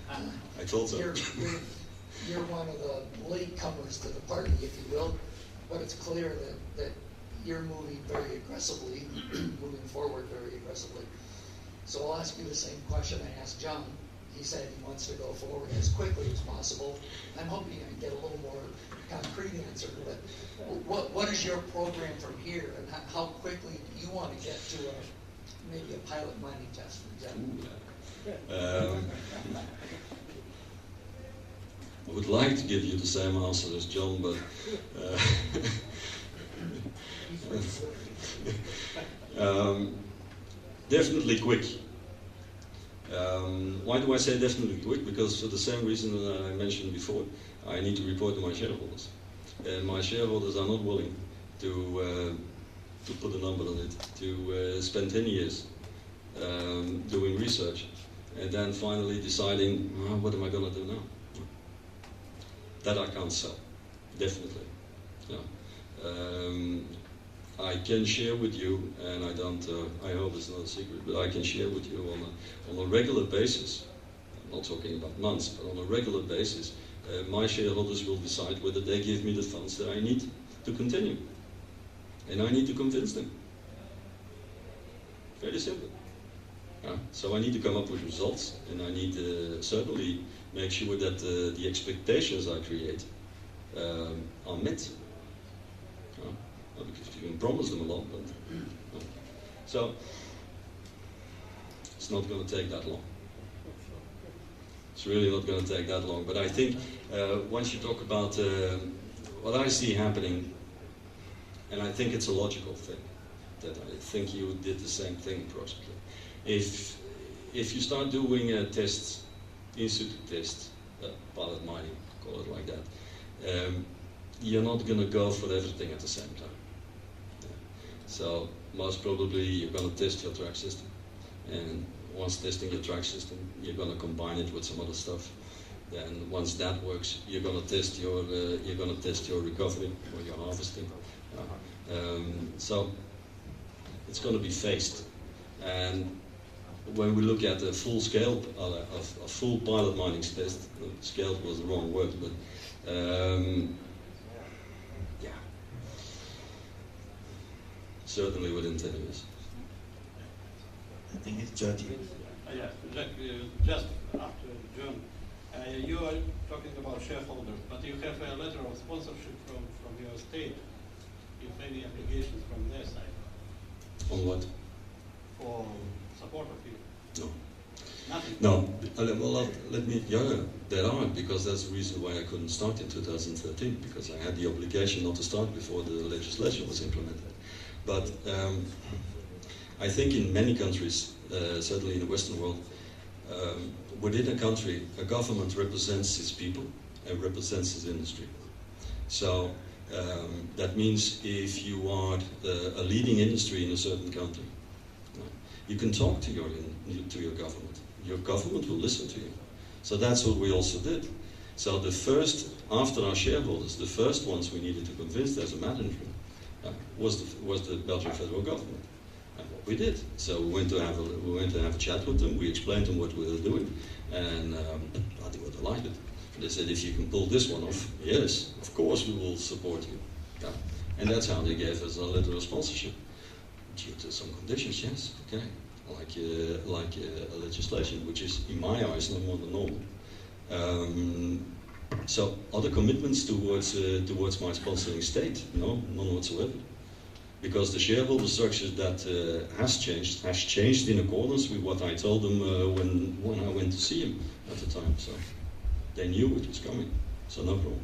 I: I told so.
E: You're one of the latecomers to the party, if you will, but it's clear that you're moving very aggressively, moving forward very aggressively. So I'll ask you the same question I asked John. He said he wants to go forward as quickly as possible. I'm hoping I can get a little more concrete answer. But what is your program from here, and how quickly do you want to get to maybe a pilot mining test, for example?
I: I would like to give you the same answer as John, but definitely quick. Why do I say definitely quick? Because for the same reason that I mentioned before, I need to report to my shareholders. And my shareholders are not willing to put a number on it, to spend 10 years doing research, and then finally deciding, oh, what am I going to do now? That I can't sell, definitely. Yeah. I can share with you, and I hope it's not a secret, but I can share with you on a regular basis, I'm not talking about months, but on a regular basis, my shareholders will decide whether they give me the funds that I need to continue. And I need to convince them. Very simple. So I need to come up with results, and I need to certainly make sure that the expectations I create are met. Because you can promise them a lot, but so it's not going to take that long. It's really not going to take that long. But I think once you talk about what I see happening, and I think it's a logical thing, that I think you did the same thing approximately. If you start doing tests, institute tests, pilot mining, call it like that, you're not going to go for everything at the same time. So most probably you're going to test your track system, and once testing your track system, you're going to combine it with some other stuff. Then once that works, you're going to test your recovery or your harvesting. So it's going to be phased. And when we look at a full scale, a full pilot mining test, scale was the wrong word, but yeah, certainly within 10 years.
C: I think it's Georgie.
D: Yeah, just after John, you are talking about shareholders, but you have a letter of sponsorship from your state, if any applications from their side.
I: On what?
D: For support of you?
I: No.
D: Nothing?
I: No. Well, let me, yeah, there are, because that's the reason why I couldn't start in 2013, because I had the obligation not to start before the legislation was implemented. But I think in many countries, certainly in the Western world, within a country, a government represents its people and represents its industry. So that means if you are a leading industry in a certain country, you can talk to your government. Your government will listen to you. So that's what we also did. So the first, after our shareholders, the first ones we needed to convince as a management was the Belgian federal government. And what we did. So we went to have a chat with them. We explained to them what we were doing, and they were delighted. They said, if you can pull this one off, yes, of course we will support you. Yeah. And that's how they gave us a letter of sponsorship. Due to some conditions, yes, okay. Like a legislation, which is, in my eyes, no more than normal. So other commitments towards my sponsoring state? No, none whatsoever. Because the shareholder structure that has changed in accordance with what I told them when I went to see him at the time. So they knew it was coming, so no problem.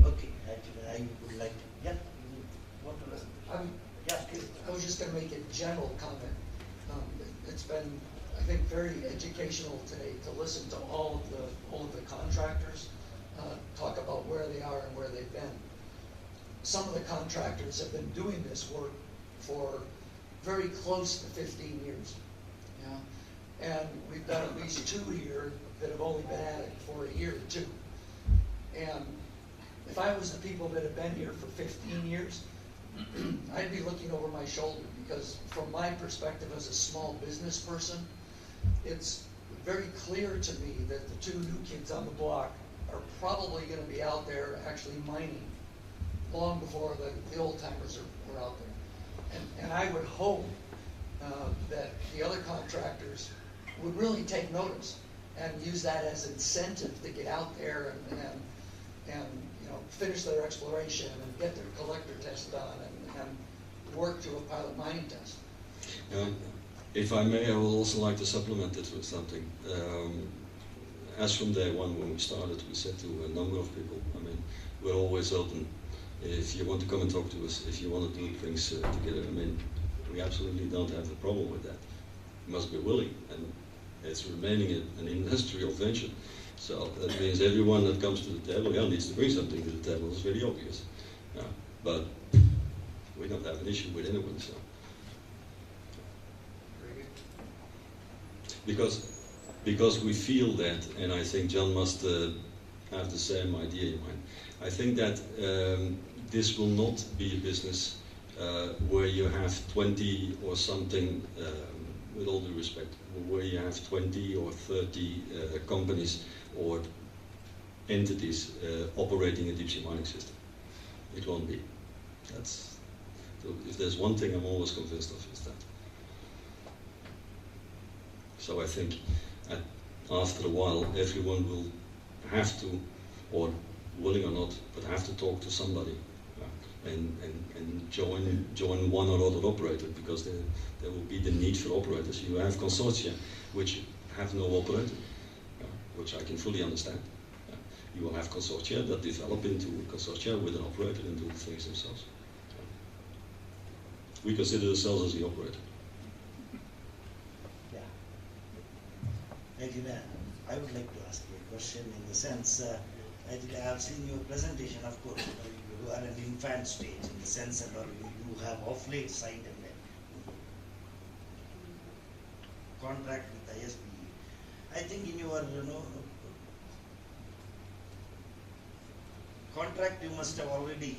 C: Okay, actually, I would like to, yeah, what to listen?
E: I was just going to make a general comment. It's been, I think, very educational today to listen to all of the contractors talk about where they are and where they've been. Some of the contractors have been doing this work for very close to 15 years. Yeah? And we've got at least 2 here that have only been at it for a year or 2. And if I was the people that have been here for 15 years, I'd be looking over my shoulder, because from my perspective as a small business person, it's very clear to me that the 2 new kids on the block are probably going to be out there actually mining long before the old timers are out there. And I would hope that the other contractors would really take notice and use that as incentive to get out there and finish their exploration and get their collector test done and work to a pilot mining test.
I: If I may, I would also like to supplement it with something. As from day one when we started, we said to a number of people, I mean, we're always open. If you want to come and talk to us, if you want to do things together, I mean, we absolutely don't have a problem with that. You must be willing, and it's remaining an industrial venture. So that means everyone that comes to the table needs to bring something to the table. It's very obvious. But we don't have an issue with anyone. So. Because we feel that, and I think John must have the same idea in mind. I think that this will not be a business where you have 20 or something, with all due respect, where you have 20 or 30 companies or entities operating a deep sea mining system. It won't be. That's, so if there's one thing I'm always convinced of, is that. So I think after a while, everyone will have to, or willing or not, but have to talk to somebody and join one or other operator, because there will be the need for operators. You have consortia which have no operator, which I can fully understand. You will have consortia that develop into consortia with an operator and do things themselves. We consider ourselves as the operator.
C: Yeah. Again, I would like to ask you a question in the sense, I think I have seen your presentation, of course, you are an infant stage in the sense that you have of late signed a contract with ISP. I think in your contract you must have already,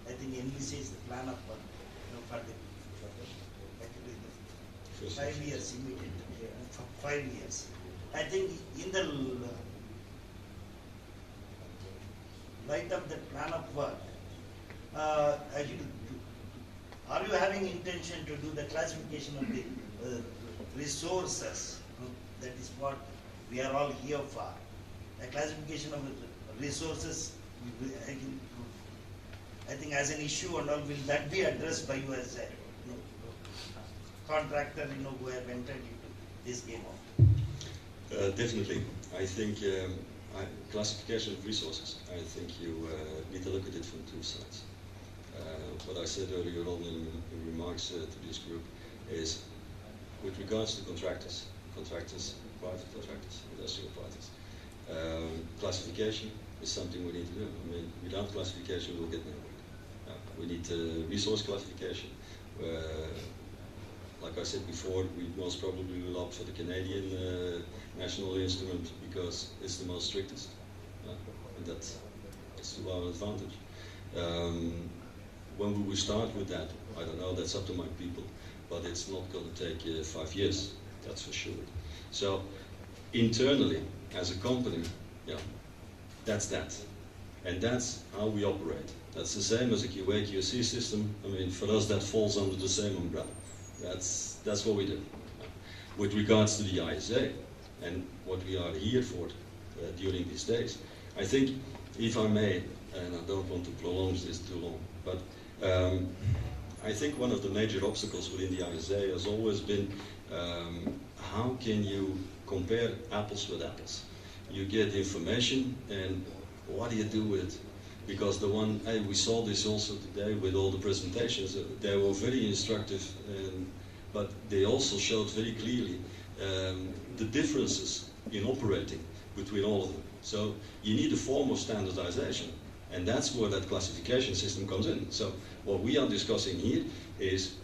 C: I think, envisaged the plan of work for the 5 years immediately, 5 years. I think in the light of the plan of work, are you having intention to do the classification of the resources? That is what we are all here for. A classification of the resources, I think as an issue and all, will that be addressed by you as a contractor, who have entered into this game of?
I: Definitely. I think classification of resources, I think you need to look at it from two sides. What I said earlier on in remarks to this group is, with regards to contractors, private contractors, industrial parties, classification is something we need to do. I mean, without classification we'll get nowhere. We need resource classification. Like I said before, we most probably will opt for the Canadian national instrument because it's the most strictest, and that's to our advantage. When we will start with that, I don't know, that's up to my people, but it's not going to take 5 years, that's for sure. So internally, as a company, that's that. And that's how we operate. That's the same as a QA/QC system. I mean, for us that falls under the same umbrella. That's what we do. With regards to the ISA and what we are here for during these days, I think, if I may, and I don't want to prolong this too long, but I think one of the major obstacles within the ISA has always been how can you compare apples with apples? You get information, and what do you do with it? Because we saw this also today with all the presentations. They were very instructive, but they also showed very clearly the differences in operating between all of them. So you need a form of standardization, and that's where that classification system comes in. So what we are discussing here is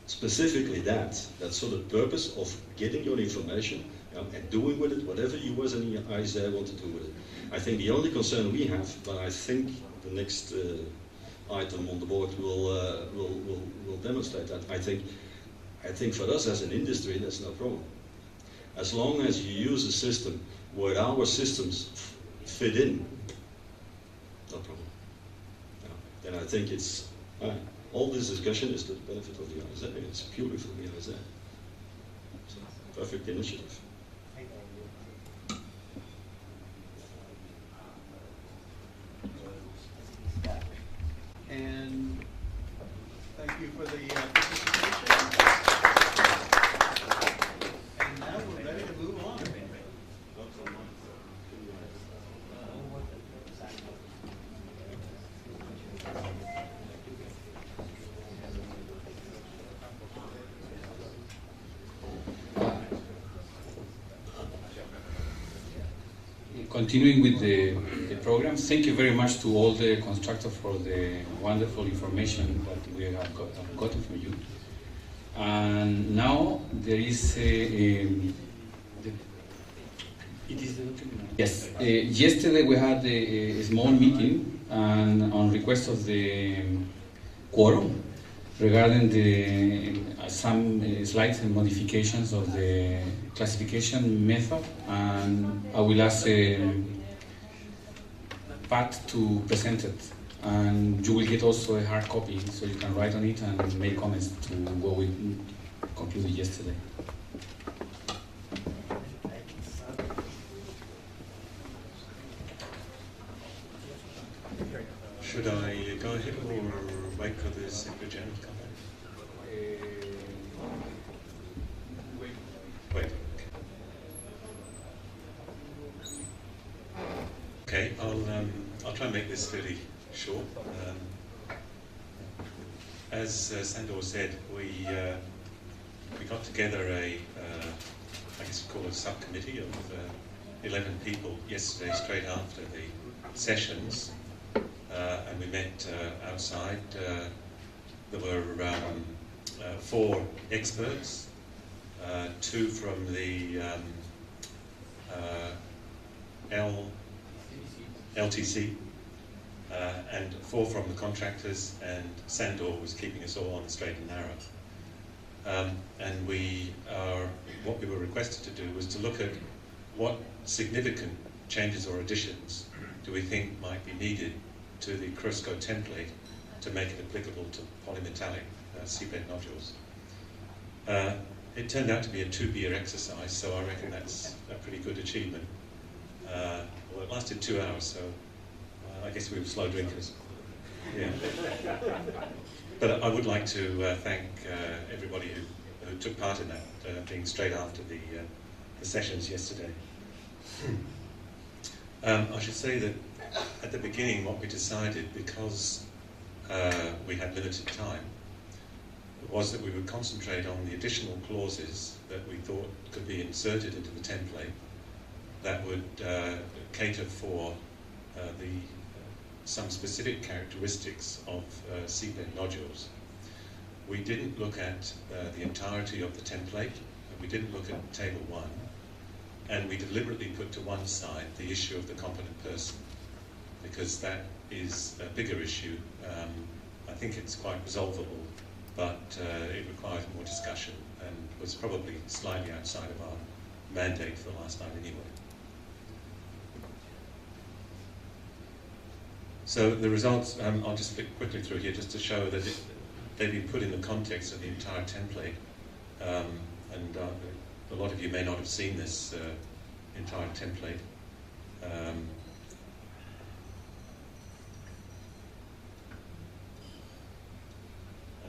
I: specifically that's sort of purpose of getting your information and doing with it whatever you as an ISA want to do with it. I think the only concern we have, but I think the next item on the board will demonstrate that. I think for us as an industry, that's no problem. As long as you use a system where our systems fit in, no problem. Then I think it's all this discussion is to the benefit of the ISA. It's purely for the ISA. So, perfect initiative.
B: And thank you for the participation. And now we're ready to move on.
J: Continuing with the program, thank you very much to all the constructors for the wonderful information that we have gotten from you. And now there is it is the document. Yes. Yesterday we had a small meeting, and on request of the quorum regarding some slight modifications of the classification method, and I will ask Pat to present it And you will get also a hard copy, so you can write on it and make comments to what we concluded yesterday.
F: Should I go ahead or wait for the Secretary General to come back? Wait. Okay, I'll try and make this fairly short. As Sandor said, we got together I guess we call it a subcommittee of 11 people yesterday, straight after the sessions, and we met outside. There were 4 experts, 2 from the LTC, and 4 from the contractors, and Sandor was keeping us all on the straight and narrow. And what we were requested to do was to look at what significant changes or additions do we think might be needed to the Crusco template to make it applicable to polymetallic seabed nodules. It turned out to be a 2-year exercise, so I reckon that's a pretty good achievement. Well, it lasted 2 hours, so I guess we were slow drinkers. Yeah. But I would like to thank everybody who took part in that, being straight after the sessions yesterday. I should say that at the beginning what we decided, because we had limited time, was that we would concentrate on the additional clauses that we thought could be inserted into the template that would cater for some specific characteristics of seabed nodules. We didn't look at the entirety of the template, we didn't look at Table 1, and we deliberately put to one side the issue of the competent person, because that is a bigger issue. I think it's quite resolvable, but it requires more discussion and was probably slightly outside of our mandate for last night anyway. So the results, I'll just flick quickly through here just to show that they've been put in the context of the entire template. And a lot of you may not have seen this entire template.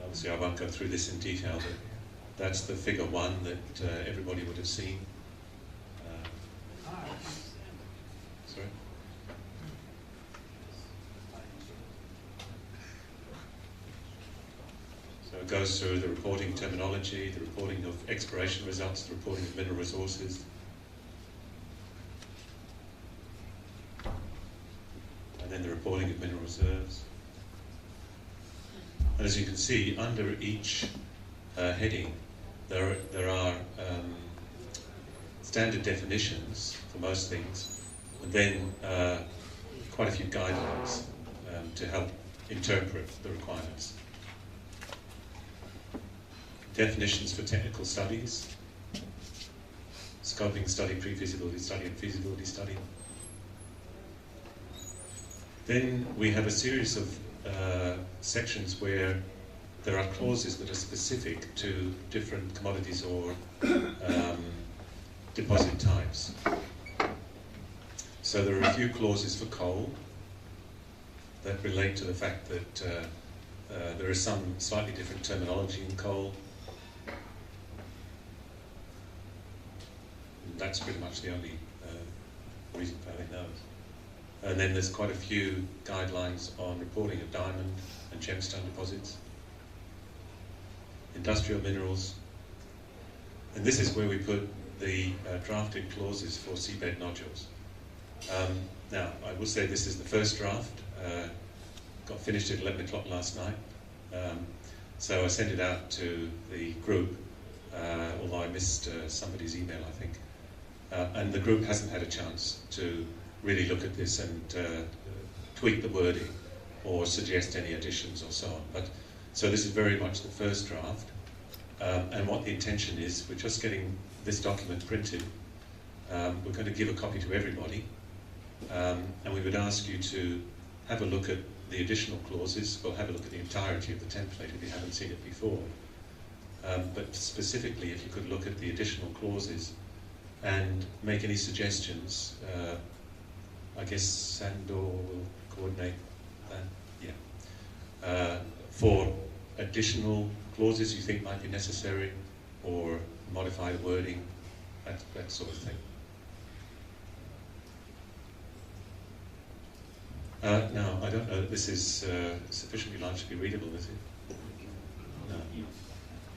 F: Obviously I won't go through this in detail, but that's the figure 1 that everybody would have seen. Sorry? So it goes through the reporting terminology, the reporting of exploration results, the reporting of mineral resources, and then the reporting of mineral reserves. And as you can see, under each heading, there are standard definitions for most things, and then quite a few guidelines to help interpret the requirements. Definitions for technical studies, scoping study, pre-feasibility study, and feasibility study. Then we have a series of sections where there are clauses that are specific to different commodities or deposit types. So there are a few clauses for coal that relate to the fact that there is some slightly different terminology in coal. That's pretty much the only reason for having those. And then there's quite a few guidelines on reporting of diamond and gemstone deposits, industrial minerals, and this is where we put the drafted clauses for seabed nodules. Now, I will say this is the first draft, got finished at 11 o'clock last night, so I sent it out to the group, although I missed somebody's email, I think. And the group hasn't had a chance to really look at this and tweak the wording or suggest any additions or so on. So this is very much the first draft. And what the intention is, we're just getting this document printed. We're going to give a copy to everybody. And we would ask you to have a look at the additional clauses, well, have a look at the entirety of the template if you haven't seen it before. But specifically, if you could look at the additional clauses and make any suggestions, I guess Sandor will coordinate that, yeah. For additional clauses you think might be necessary, or modify the wording, that sort of thing. No, I don't know that this is sufficiently large to be readable, is it? No.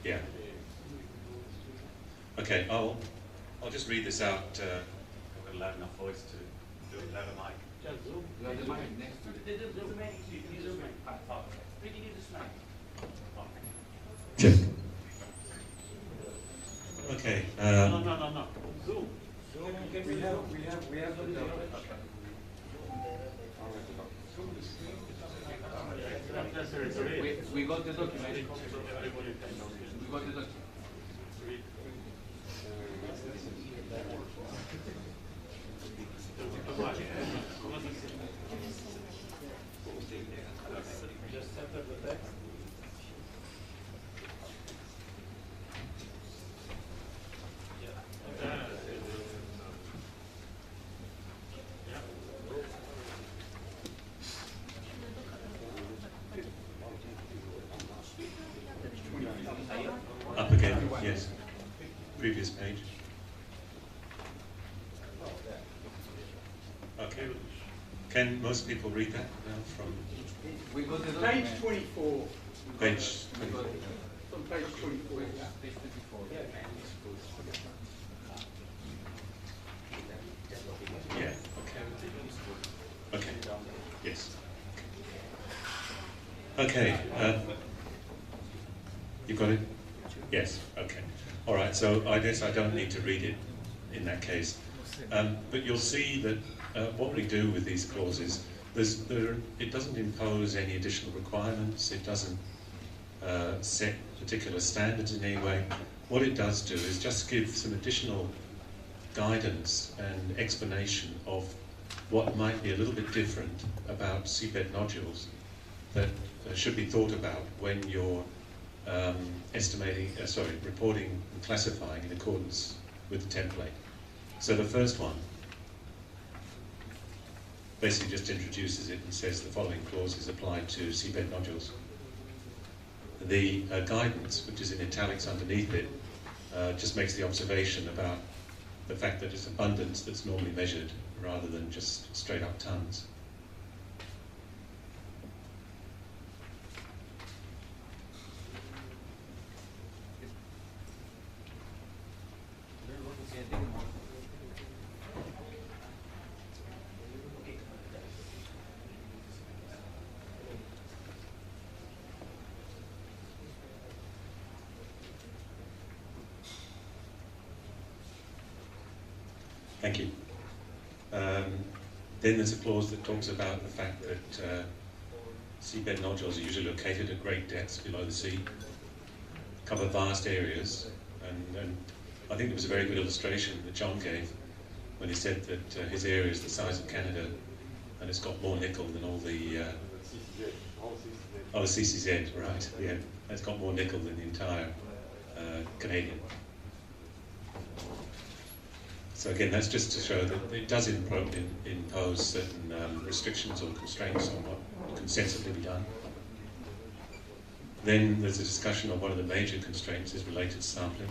F: Yeah. Okay, I'll just read this out. I've got a loud enough voice to do it without a mic.
D: Just Zoom.
B: You have the mic next to it.
F: Check. Okay.
D: No. Zoom.
B: We have the document. We got the document. We got the document.
D: Just center the text.
F: Up again, yes. Previous page. Okay. Can most people read that now from
B: We got the
K: Page
B: document.
K: 24.
F: page
B: We got
F: 24?
B: it.
K: On page 24.
B: Page 24.
F: Yeah, okay. Okay, yes. Okay, you got it? Yes, okay. All right, so I guess I don't need to read it in that case. But you'll see that what we do with these clauses, it doesn't impose any additional requirements, it doesn't set particular standards in any way. What it does do is just give some additional guidance and explanation of what might be a little bit different about seabed nodules that should be thought about when you're reporting and classifying in accordance with the template. So the first one basically just introduces it and says the following clauses apply to seabed nodules. The guidance, which is in italics underneath it, just makes the observation about the fact that it's abundance that's normally measured rather than just straight up tons. Thank you. Then there's a clause that talks about the fact that seabed nodules are usually located at great depths below the sea, cover vast areas, and I think it was a very good illustration that John gave when he said that his area is the size of Canada and it's got more nickel than all the... CCZ, right, yeah. It's got more nickel than the entire Canadian. So again, that's just to show that it does impose certain restrictions or constraints on what can sensibly be done. Then there's a discussion of one of the major constraints is related sampling.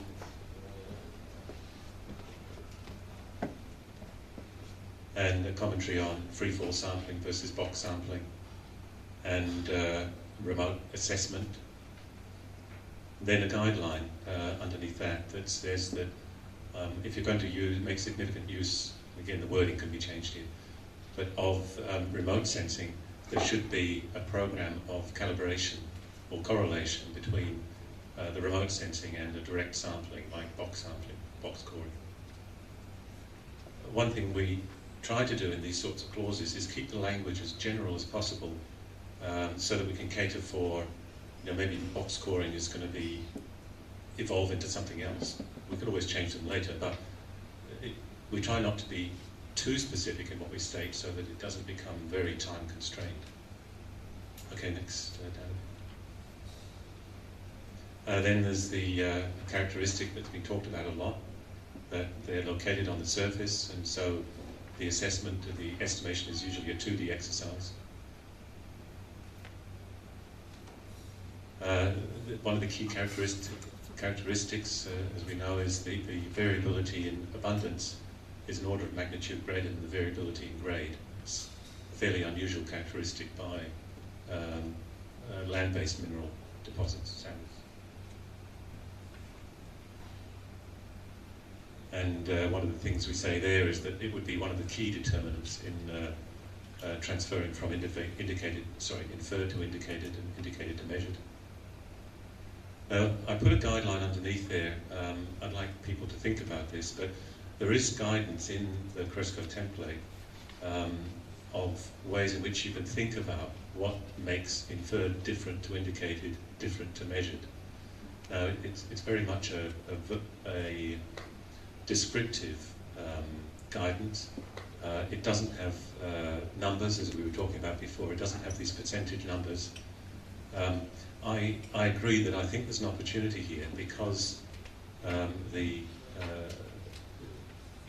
F: And a commentary on free-fall sampling versus box sampling, and remote assessment. Then a guideline underneath that says that if you're going to make significant use, again the wording can be changed here, but of remote sensing, there should be a program of calibration or correlation between the remote sensing and the direct sampling, like box sampling, box coring. One thing we try to do in these sorts of clauses is keep the language as general as possible, so that we can cater for, maybe box coring is going to evolve into something else. We could always change them later, but we try not to be too specific in what we state so that it doesn't become very time constrained. Okay, next, Dan. Then there's the characteristic that's been talked about a lot, that they're located on the surface, and so the assessment, the estimation is usually a 2D exercise. One of the key characteristics, as we know, is the variability in abundance is an order of magnitude greater than the variability in grade. It's a fairly unusual characteristic by land-based mineral deposits, sands. And one of the things we say there is that it would be one of the key determinants in transferring from inferred to indicated and indicated to measured. I put a guideline underneath there. I'd like people to think about this, but there is guidance in the Cresco template of ways in which you can think about what makes inferred different to indicated, different to measured. Now, it's very much a descriptive guidance. It doesn't have numbers, as we were talking about before. It doesn't have these percentage numbers. I agree that I think there's an opportunity here because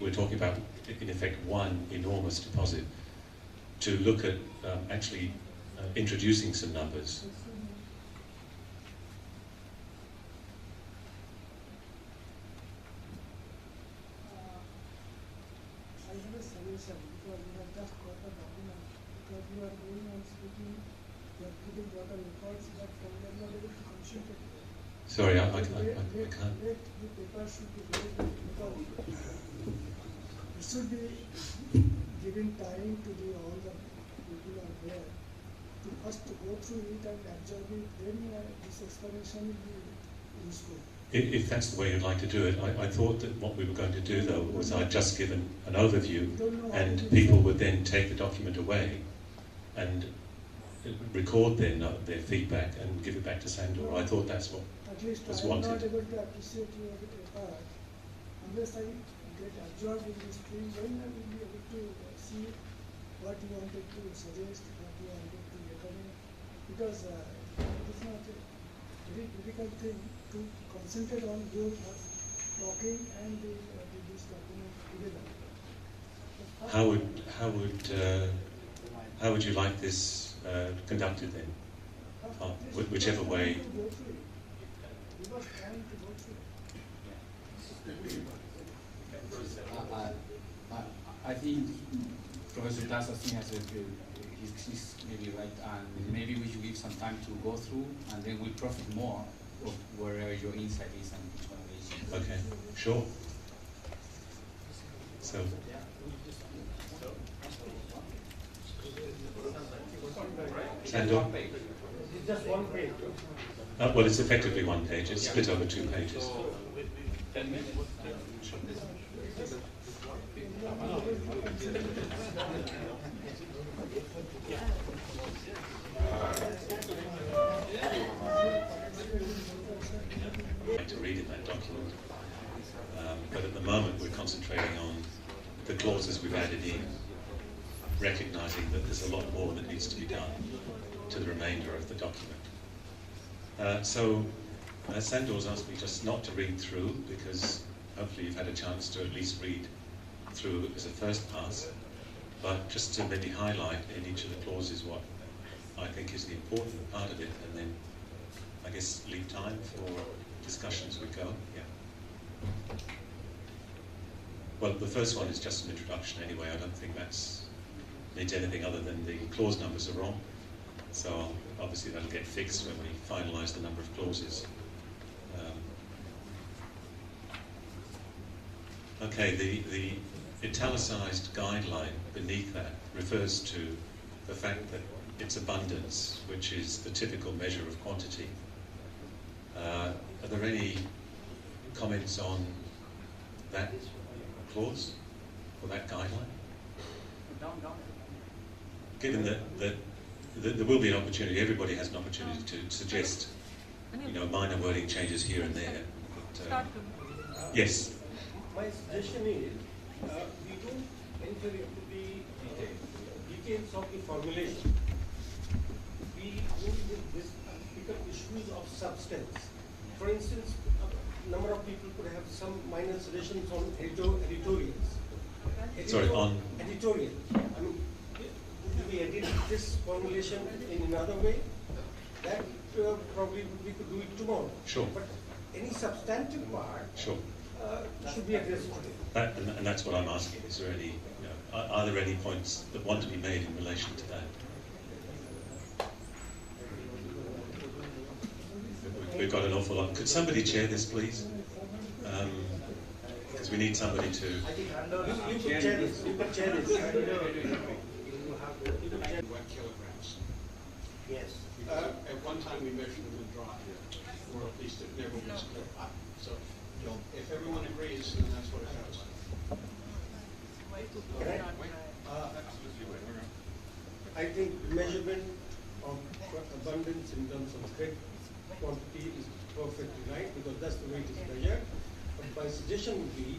F: we're talking about, in effect, one enormous deposit, to look at actually introducing some numbers.
K: I have a suggestion because we have just got a document because you are going on speaking, you are putting lot of records, but from them not able to concentrate.
F: Sorry, I can't.
K: Let the paper should be very good because it should be giving time to all the people are there to first to go through it and absorb it, then this explanation will be useful.
F: If that's the way you'd like to do it, I thought that what we were going to do, though, was I'd just given an overview, and people would then take the document away and record their feedback and give it back to Sandor. I thought that's what was wanted.
K: At least I am not able to appreciate your paper unless I get absorbed in this thing, then I will be able to see what you wanted to suggest, what you wanted to recommend, because it is not a very difficult thing to concentrate on your talking and this document together.
F: How would you like this conducted then? Whichever way.
J: I think Professor Tasso has he's maybe right, and maybe we should give some time to go through, and then we profit more of wherever your insight is and each one of these.
F: Okay, sure. So. Sandor?
B: It's just one page.
F: Well, it's effectively one page. It's split over 2 pages.
D: 10 minutes.
F: To read in that document, but at the moment we're concentrating on the clauses we've added in, recognising that there's a lot more that needs to be done to the remainder of the document. So Sandor's asked me just not to read through, because hopefully you've had a chance to at least read through as a first pass, but just to maybe highlight in each of the clauses what I think is the important part of it, and then I guess leave time for discussion as we go. Yeah. Well, the first one is just an introduction anyway. I don't think that's needs anything other than the clause numbers are wrong. So obviously that'll get fixed when we finalise the number of clauses. Okay, the italicised guideline beneath that refers to the fact that it's abundance, which is the typical measure of quantity. Are there any comments on that clause or that guideline? Given that there will be an opportunity, everybody has an opportunity to suggest, minor wording changes here and there. But, yes.
B: My suggestion is, we don't enter into the details of the formulation.
L: we pick up issues of substance. For instance, a number of people could have some minor suggestions on editorials.
F: Sorry, on?
L: Editorial. I mean, would we edit this formulation in another way? That probably we could do it tomorrow.
F: Sure.
L: But any substantive part
F: Sure.
L: should be addressed today.
F: And that's what I'm asking. Is there any, are there any points that want to be made in relation to that? We've got an awful lot. Could somebody chair this, please? Because we need somebody to...
L: You could chair this. You could chair this.
B: 1 kilograms.
L: Yes.
B: At one time we measured them in dry, or at least it never was clear. So if everyone agrees, then that's what it goes.
L: I think measurement of abundance in terms of great quantity is perfectly right, because that's the way it is measured. But my suggestion would be,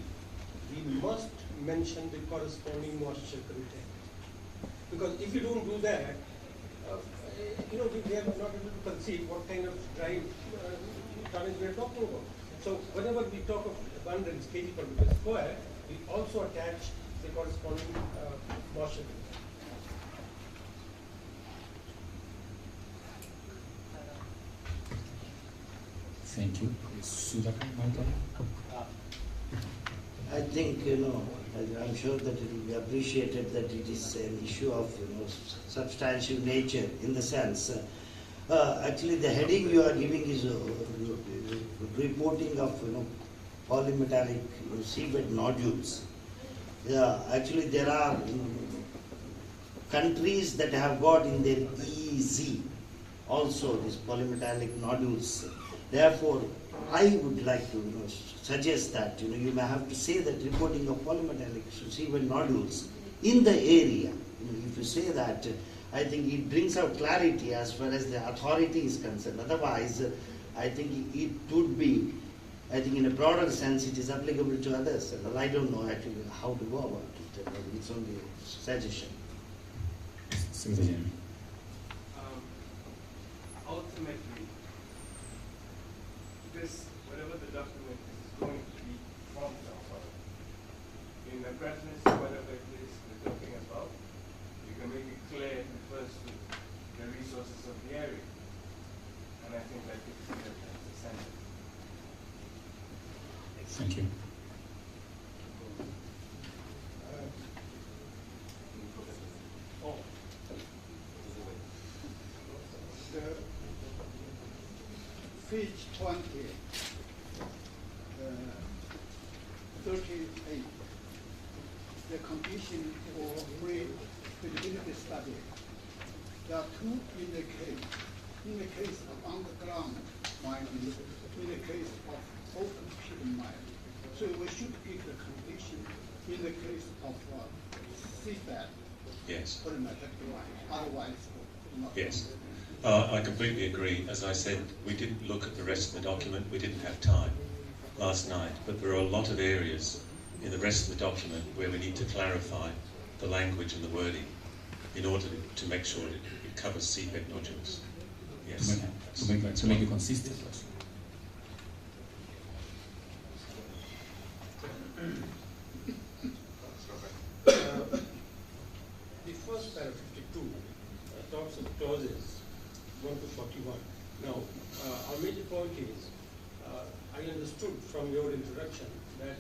L: we must mention the corresponding moisture content. Because if you don't do that, we are not able to conceive what kind of dry tonnage we are talking about. So whenever we talk of abundance, kg per meter square, we also attach the corresponding moisture content.
J: Thank you. Sudhakar, Michael?
C: I think, I'm sure that it will be appreciated that it is an issue of, substantial nature in the sense. Actually, the heading you are giving is reporting of, polymetallic seabed nodules. Actually, there are countries that have got in their EEZ also these polymetallic nodules. Therefore, I would like to suggest that you may have to say that reporting of polymetallic seabed nodules in the area. If you say that, I think it brings out clarity as far as the authority is concerned. Otherwise, I think it would be, in a broader sense, it is applicable to others. And I don't know actually how to go about it. It's only a suggestion.
M: Ultimately, whatever the document is going to be from somewhere, in the presence of whatever it is we're talking about, you can make it clear it refers to the resources of the area. And I think that is essential.
J: Thank you.
N: Page 20, 38, the condition for pre-feasibility study. There are two indications. In the case of underground mining, in the case of open pit mining. So we should give the condition in the case of seabed.
F: Yes.
N: Otherwise, not.
F: Yes. I completely agree. As I said, we didn't look at the rest of the document. We didn't have time last night. But there are a lot of areas in the rest of the document where we need to clarify the language and the wording in order to make sure it covers seabed nodules. Yes.
J: To make it consistent.
L: The first paragraph, 52, talks of clauses 1 to 41. Now, our major point is, I understood from your introduction that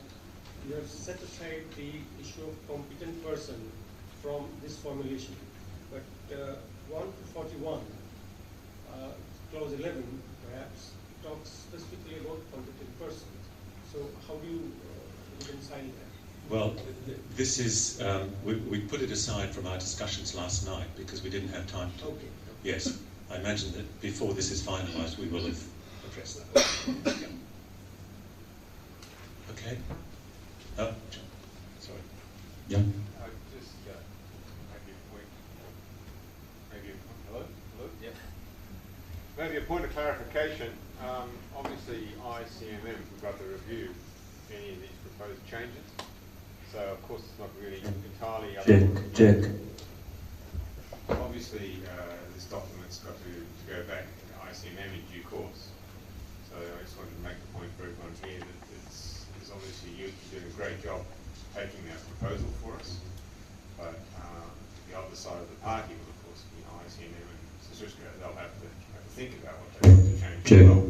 L: you have set aside the issue of competent person from this formulation. But 1 to 41, clause 11 perhaps, talks specifically about competent persons. So how do you reconcile that?
F: Well, this is, we put it aside from our discussions last night because we didn't have time to.
L: Okay.
F: Yes, I imagine that before this is finalised, we will have addressed that. Yeah. Okay. Oh, John. Sorry.
J: Yeah.
G: Just maybe a point. Hello? Yeah. Maybe a point of clarification. Obviously, ICMM, we've got to review any of these proposed changes. So, of course, it's not really entirely up to
H: Jack.
G: Well,
A: obviously this document's got to go back to ICMM in due course. So I just wanted to make the point for everyone here that it's obviously you're doing a great job taking that proposal for us, but the other side of the party will of course be ICMM and Suzuka. They'll have to think about what they want to change as well.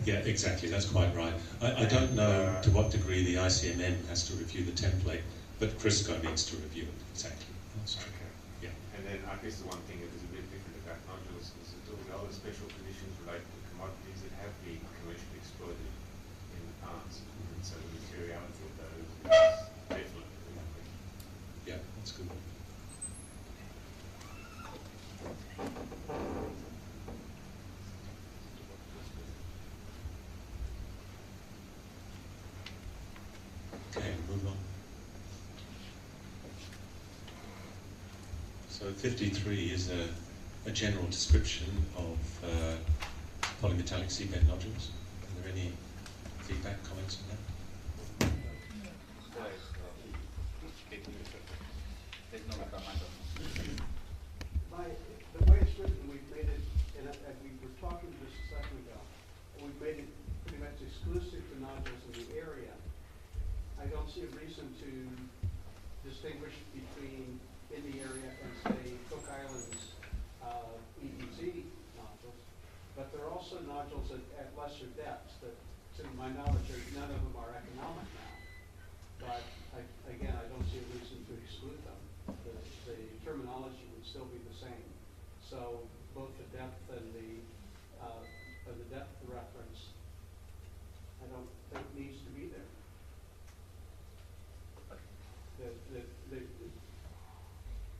F: Yeah, exactly, that's quite right. I don't know to what degree the ICMM has to review the template, but Crisco needs to review it, exactly. That's true.
A: Okay.
F: Yeah.
A: And then I guess the one thing that is a bit different about nodules is that all the other special conditions relate to commodities that have been commercially exploited in the past. And so the materiality of those is definitely a question.
F: Yeah, that's good. Okay, move on. So 53 is a general description of polymetallic seabed nodules. Are there any feedback, comments on that?
B: The way it's written, we've made it, and we were talking just a second ago, we've made it pretty much exclusive to nodules in the area. I don't see a reason to distinguish between in the area and say Cook Islands EEZ nodules, but there are also nodules at lesser depths that, to my knowledge, none of them are economic now. But again, I don't see a reason to exclude them. The terminology would still be the same. So both the depth and the depth reference, I don't think needs to be there.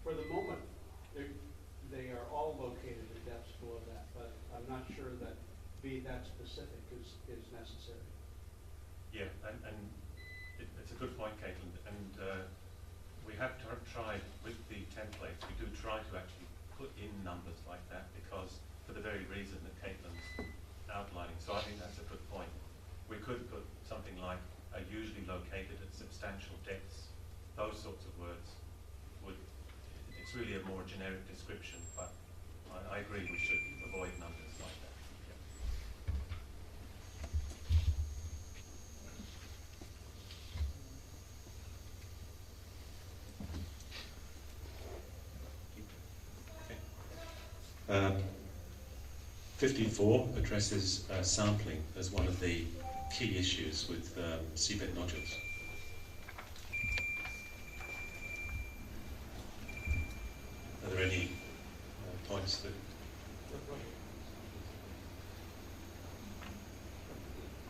B: For the moment, they are all located at depths below that, but I'm not sure that being that specific is necessary.
F: Yeah, and it's a good point, Caitlin, and we have tried with the templates, we do try to actually put in numbers like that because for the very reason that Caitlin's outlining, so I think that's a good point. We could put something like are usually located at substantial depths, those sorts of words would, it's really a more generic description, but I agree we should avoid numbers like that. Yeah. 54 addresses sampling as one of the key issues with seabed nodules. Are there any points that...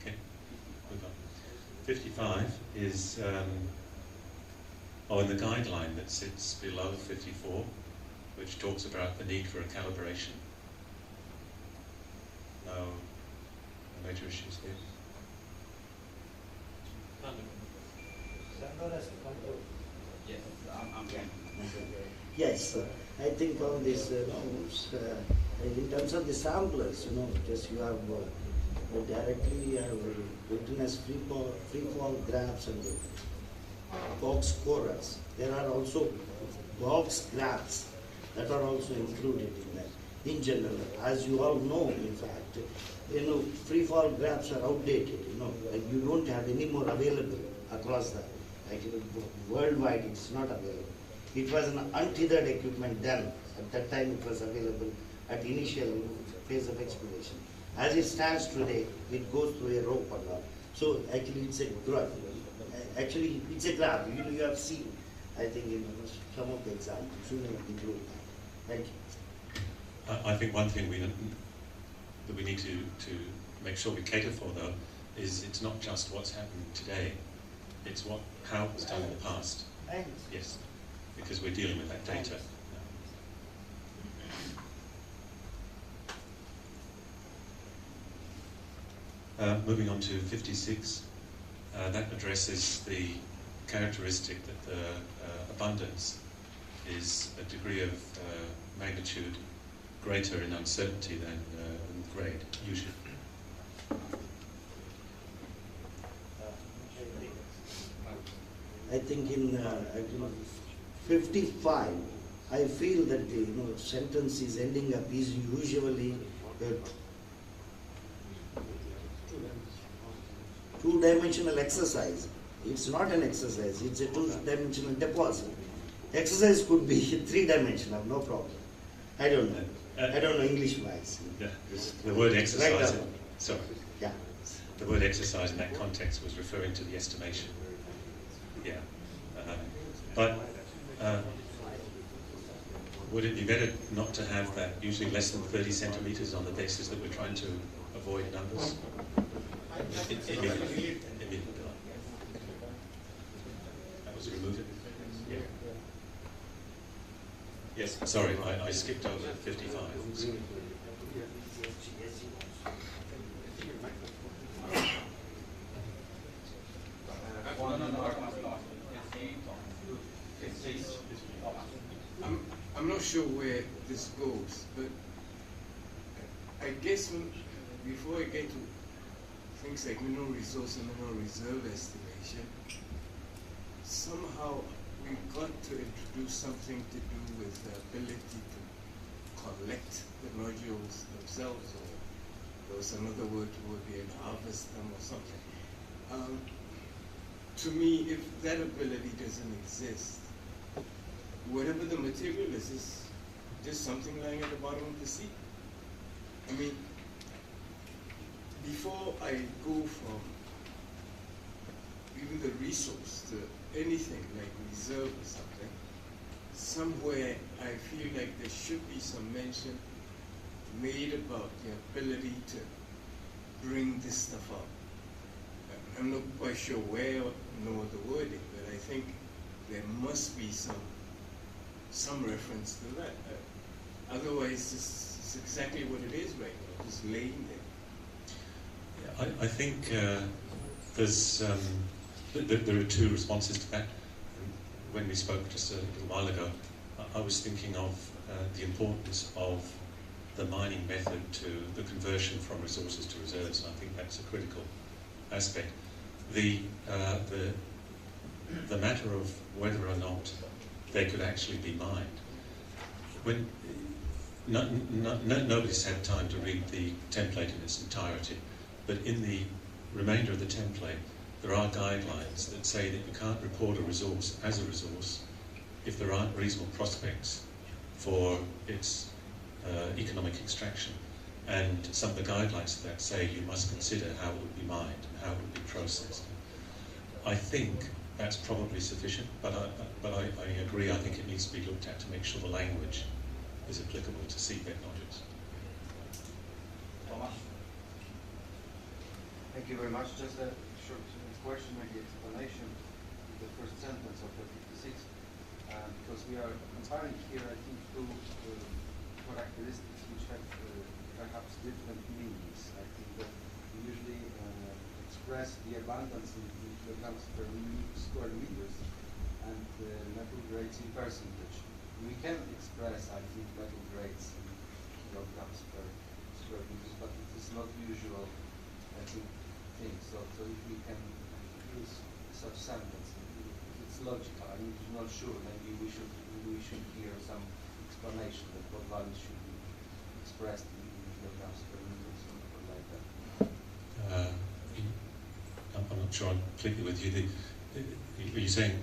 F: Okay, move on. 55 is, in the guideline that sits below 54, which talks about the need for a calibration. No major issues here.
C: Yes, Yes, I think on this, in terms of the samplers, just you have directly written as free fall graphs and box corals. There are also box graphs that are also included in that. In general, as you all know, in fact, free fall graphs are outdated. And you don't have any more available across the, worldwide. It's not available. It was an untethered equipment then. At that time, it was available at initial phase of exploration. As it stands today, it goes through a rope and all. So actually, it's a graph. Actually, it's a graph. You have seen, I think, in some of the examples. You may include that. Thank you.
F: I think one thing that we need to make sure we cater for, though, is it's not just what's happening today. It's how it was done in the past. Yes, because we're dealing with that data. Moving on to 56, that addresses the characteristic that the abundance is a degree of magnitude greater in uncertainty than grade, usually.
C: I think in 55, I feel that the sentence is ending up is usually a two-dimensional exercise. It's not an exercise, it's a two-dimensional deposit. Exercise could be three-dimensional, no problem. I don't know. I don't know English-wise.
F: Yeah, the word exercise.
C: Right.
F: Sorry.
C: Yeah.
F: The word exercise in that context was referring to the estimation. Yeah. But would it be better not to have that usually less than 30 centimeters on the basis that we're trying to avoid numbers? That was remove it? Yeah. Yes, sorry, I skipped over 55.
M: I'm not sure where this goes, but I guess before I get to things like mineral resource and mineral reserve estimation, somehow we've got to introduce something to do with the ability to collect the nodules themselves, or there was another word would be harvest them or something. To me, if that ability doesn't exist, whatever the material is just something lying at the bottom of the sea. I mean, before I go from even the resource to anything like reserve or something, somewhere I feel like there should be some mention made about the ability to bring this stuff up. I'm not quite sure where nor the wording, but I think there must be some reference to that. Otherwise, it's exactly what it is right now, just laying there.
F: Yeah, I think there's there are two responses to that. When we spoke just a little while ago, I was thinking of the importance of the mining method to the conversion from resources to reserves. I think that's a critical aspect. The matter of whether or not they could actually be mined. When nobody's had time to read the template in its entirety, but in the remainder of the template, there are guidelines that say that you can't report a resource as a resource if there aren't reasonable prospects for its economic extraction. And some of the guidelines that say you must consider how it would be mined and how it would be processed. I think that's probably sufficient, but I agree, I think it needs to be looked at to make sure the language is applicable to seabed nodules.
O: Thank you very much. Just a short question, maybe explanation of the first sentence of the 56, because we are comparing here, I think, two characteristics which have perhaps different meanings. I think that we usually express the abundance in kilograms per square meters and metal grades in percentage. We can express, I think, metal grades in kilograms per square meters, but it is not usual, I think, thing. So if we can use such sentence, if it's logical, I'm not sure. Maybe we should hear some explanation that what values should be expressed in kilograms per meter, something like that.
F: I'm not sure I'm completely with you. Are you saying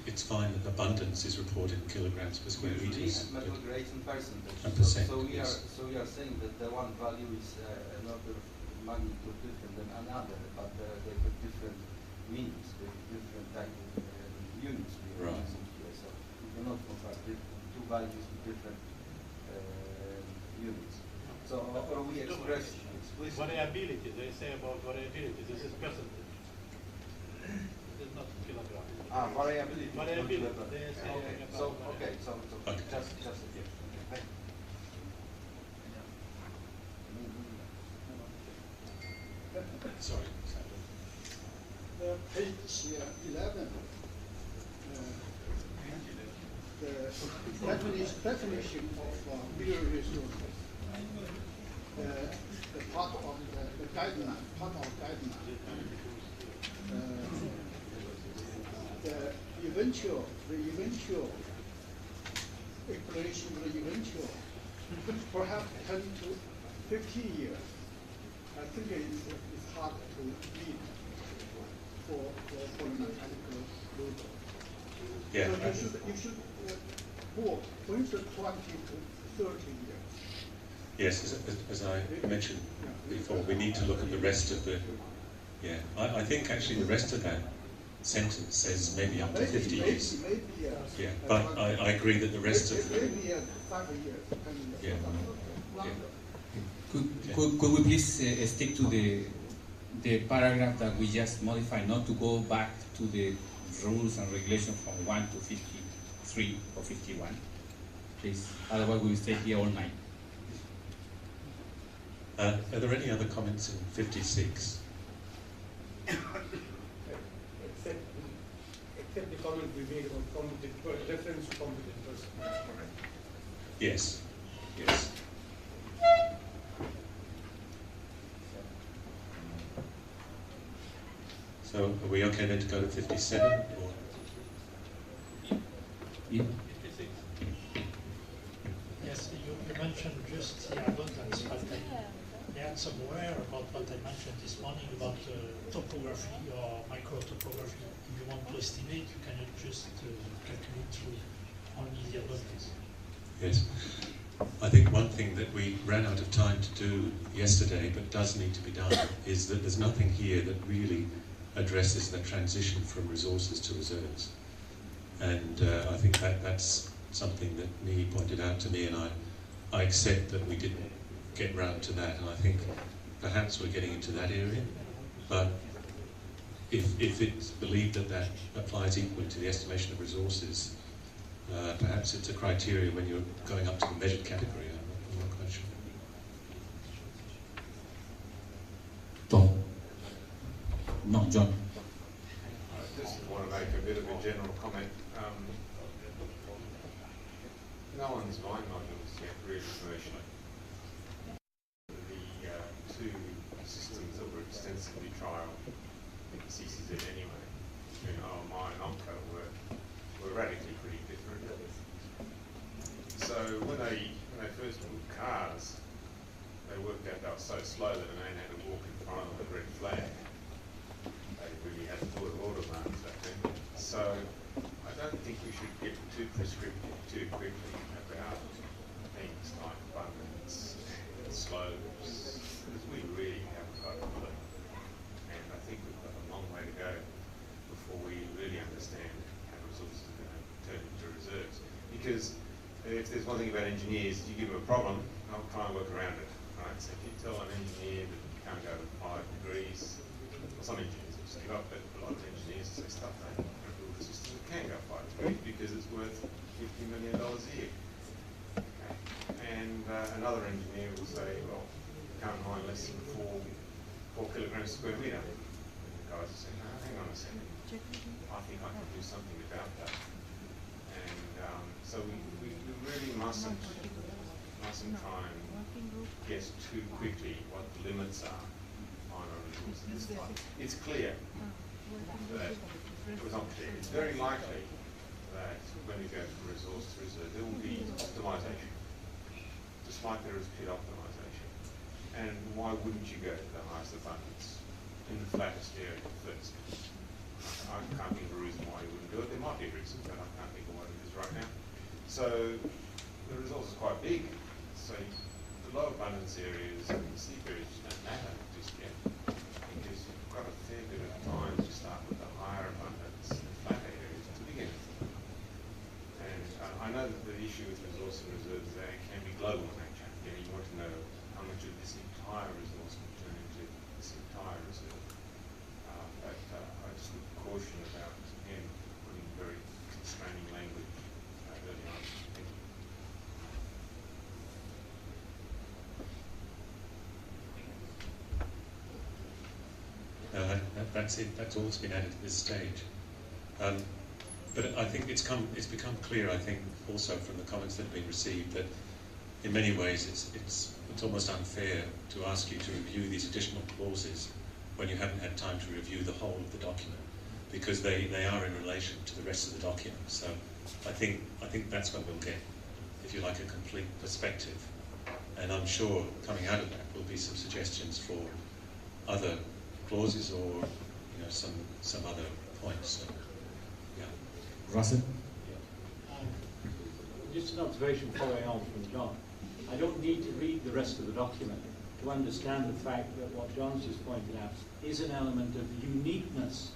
F: it's fine that abundance is reported in kilograms per square meters?
O: Metal grades in percentage.
F: And percent,
O: so we
F: yes.
O: are saying that the one value is another magnitude different than another, but they have different meanings, different type of units we are using here. So we cannot compare two values with different units. So or we express explicitly.
D: Variability, they say about variability. This is percentage. This is not kilogram.
O: Variability.
D: Variability.
O: Okay. So just a okay.
F: Sorry.
N: Page 11. The definition of mineral resources. The part of the guideline, the eventual exploration will eventually, perhaps 10 to 15 years. I think it's hard to meet for mechanical rotor.
F: Yeah.
N: So you should move, for instance, 20 to 30 years.
F: Yes, as I mentioned before, we need to look at the rest of the. Yeah, I think actually the rest of that sentence says maybe up to 50 years.
N: Maybe,
F: yeah, but I agree that the rest of.
N: Maybe 5 years, 10 years.
F: Yeah.
N: Longer.
J: Could we please stick to the paragraph that we just modified, not to go back to the rules and regulations from 1 to 53 or 51, please? Otherwise, we will stay here all night.
F: Are there any other comments in 56?
L: Except the comment we made about reference to competent person.
F: Yes. Yes. So are we okay then to go to 57? Or?
J: Yeah.
P: Yes, you mentioned just the abundance, but I had some aware about what I mentioned this morning about topography or micro-topography. If you want to estimate, you cannot just calculate through only the abundance.
F: Yes. I think one thing that we ran out of time to do yesterday, but does need to be done, is that there's nothing here that really addresses the transition from resources to reserves. And I think that's something that Nee pointed out to me, and I accept that we didn't get round to that, and I think perhaps we're getting into that area. But if it's believed that that applies equally to the estimation of resources, perhaps it's a criteria when you're going up to the measured category. I'm not quite sure.
J: Tom? No, John.
A: I just want to make a bit of a general comment. No one's mine modules yet really commercially. The two systems that were extensively trialled in the CCZ anyway, in OMI and OMCO, were radically pretty different. So when they first moved cars, they worked out they were so slow that a man had to walk in front of them with a red flag. They really had thought of auto marks back then. So I don't think we should get too prescriptive too quickly about things like abundance and slopes, because we really haven't got a clue. And I think we've got a long way to go before we really understand how resources are going to turn into reserves. Because if there's one thing about engineers, you give them a problem, they'll try and work around it. Right? So if you tell an engineer that you can't go to 5 degrees, well, some engineers will stick up, but a lot of engineers say stuff they build a system that can go 5 degrees because it's worth $50 million a year. Okay. And another engineer will say, well, you can't mine less than 4 kilograms per square metre. And the guys will say, no, hang on a second. I think I can do something about that. And so we really mustn't try and guess too quickly what the limits are on our resources. It's clear that it was not clear. It's very likely that when we go from resource to reserve, there will be optimization, just like there is pit optimization. And why wouldn't you go to the highest abundance in the flattest area first? I can't think of a reason why you wouldn't do it. There might be a reason, but I can't think of what it is right now. So the resource is quite big. So the low abundance areas and the steep areas don't matter just yet, because you've got a fair bit of time to start with the higher abundance and flatter areas to begin with. And I know that the issue with resource and reserves there can be global in nature. You want to know how much of this entire resource will turn into this entire reserve. But I just would caution about, again, putting very constraining language early on. Thank you.
F: That's it. That's all that's been added at this stage. But I think it's become clear, I think, also from the comments that have been received, that in many ways it's almost unfair to ask you to review these additional clauses when you haven't had time to review the whole of the document, because they are in relation to the rest of the document. So I think that's when we'll get if you like, a complete perspective. And I'm sure coming out of that will be some suggestions for other clauses or, you know, some other points. So, yeah.
J: Russell?
Q: Just an observation following on from John. I don't need to read the rest of the document to understand the fact that what John's just pointed out is an element of uniqueness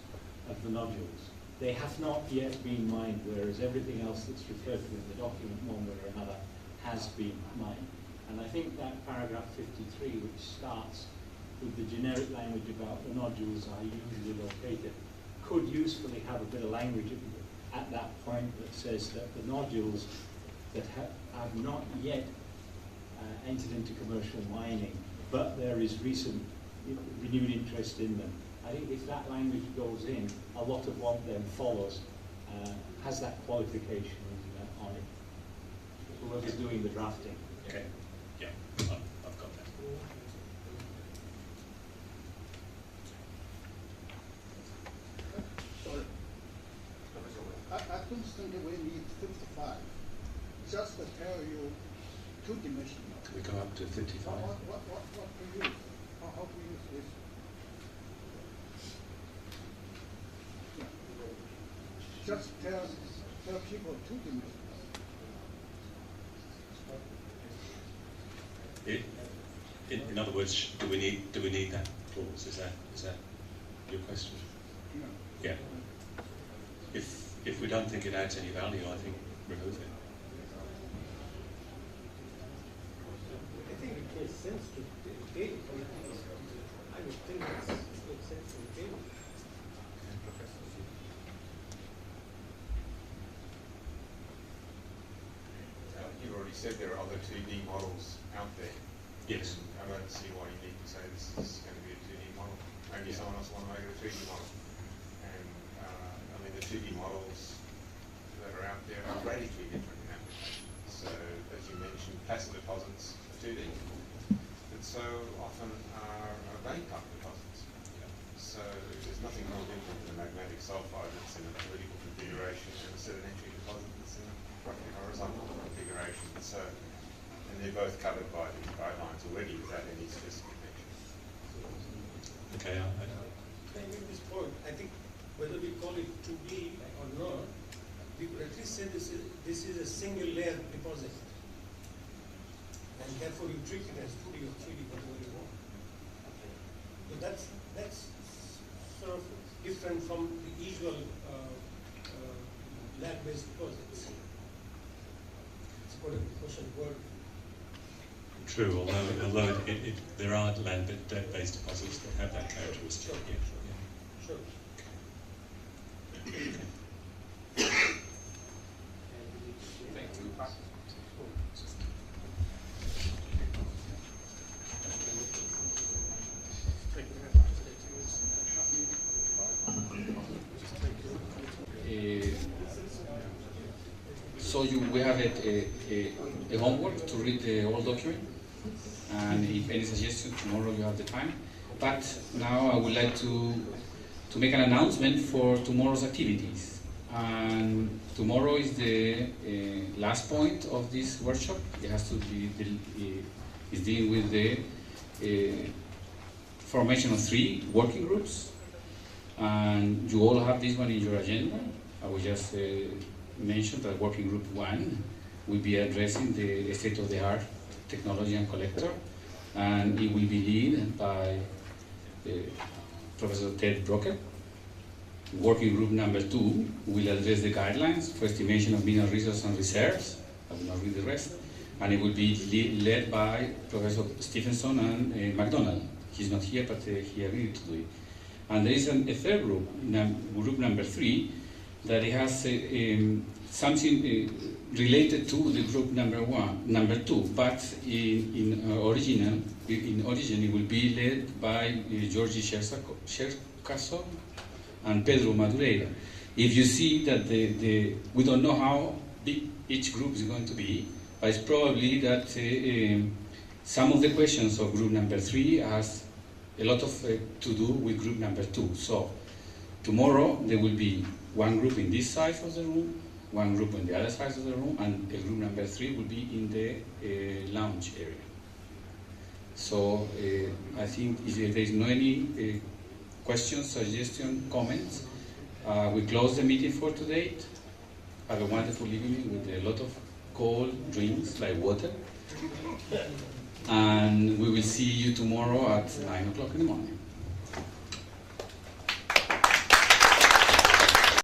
Q: of the nodules. They have not yet been mined, whereas everything else that's referred to in the document, one way or another, has been mined. And I think that paragraph 53, which starts with the generic language about the nodules are usually located, could usefully have a bit of language at that point that says that the nodules that have not yet entered into commercial mining, but there is recent renewed interest in them. I think if that language goes in, a lot of what then follows has that qualification on it. Whoever's doing the drafting.
F: Okay. Yeah, I've got that.
N: Sorry. I don't think we need 55. Just to tell you two-dimensional.
F: Can we go up to 55?
N: What to use? How to use this? Yeah. Just tell people two-dimensional.
F: In other words, do we need that clause? Is that your question?
N: Yeah.
F: Yeah. If we don't think it adds any value, I think remove it.
L: I think it makes sense to take it. I would think it makes sense to take it.
A: You've already said there are other 2D models out there.
F: Yes.
A: I don't see why you need to say this is going to be a 2D model. Maybe someone else want to make it a 3D model. And I mean, the 2D models that are out there are radically different in application. So, as you mentioned, placid deposits are 2D, but so often are vein type deposits. So there's nothing more different than a magmatic sulfide that's in a vertical configuration and a sedimentary deposit that's in a roughly horizontal configuration. So, and they're both covered by these guidelines already without any specification.
F: Okay.
L: Can I make this point? I think whether we call it 2D or not, we could at least say this is a single layer deposit. And therefore you treat it as 2D or 3D, whatever you want. So that's sort of different from the usual lab-based deposits. It's quite a question word.
F: True, although there are land-based deposits that have that characteristic.
L: Sure.
F: Yeah.
L: Sure.
J: So we have a homework to read the whole document, and if any suggestion, tomorrow you have the time. But now I would like to make an announcement for tomorrow's activities. And tomorrow is the last point of this workshop. It has to be is dealing with the formation of 3 working groups, and you all have this one in your agenda. I will just mention that working group 1 will be addressing the state-of-the-art technology and collector, and it will be led by Professor Ted Brockett. Working group number 2 will address the guidelines for estimation of mineral resources and reserves. I will not read the rest. And it will be led by Professor Stephenson and MacDonald. He's not here, but he agreed to do it. And there is a third group, group number 3, that it has something related to the group number 2, but in origin it will be led by Georgi Cherkassov and Pedro Madureira. If you see that we don't know how big each group is going to be, but it's probably that some of the questions of group number 3 has a lot of to do with group number 2. So tomorrow there will be one group in this side of the room, one group on the other side of the room, and the group number 3 will be in the lounge area. So I think if there is no any questions, suggestions, comments, we close the meeting for today. Have a wonderful evening with a lot of cold drinks like water. And we will see you tomorrow at 9 o'clock in the morning.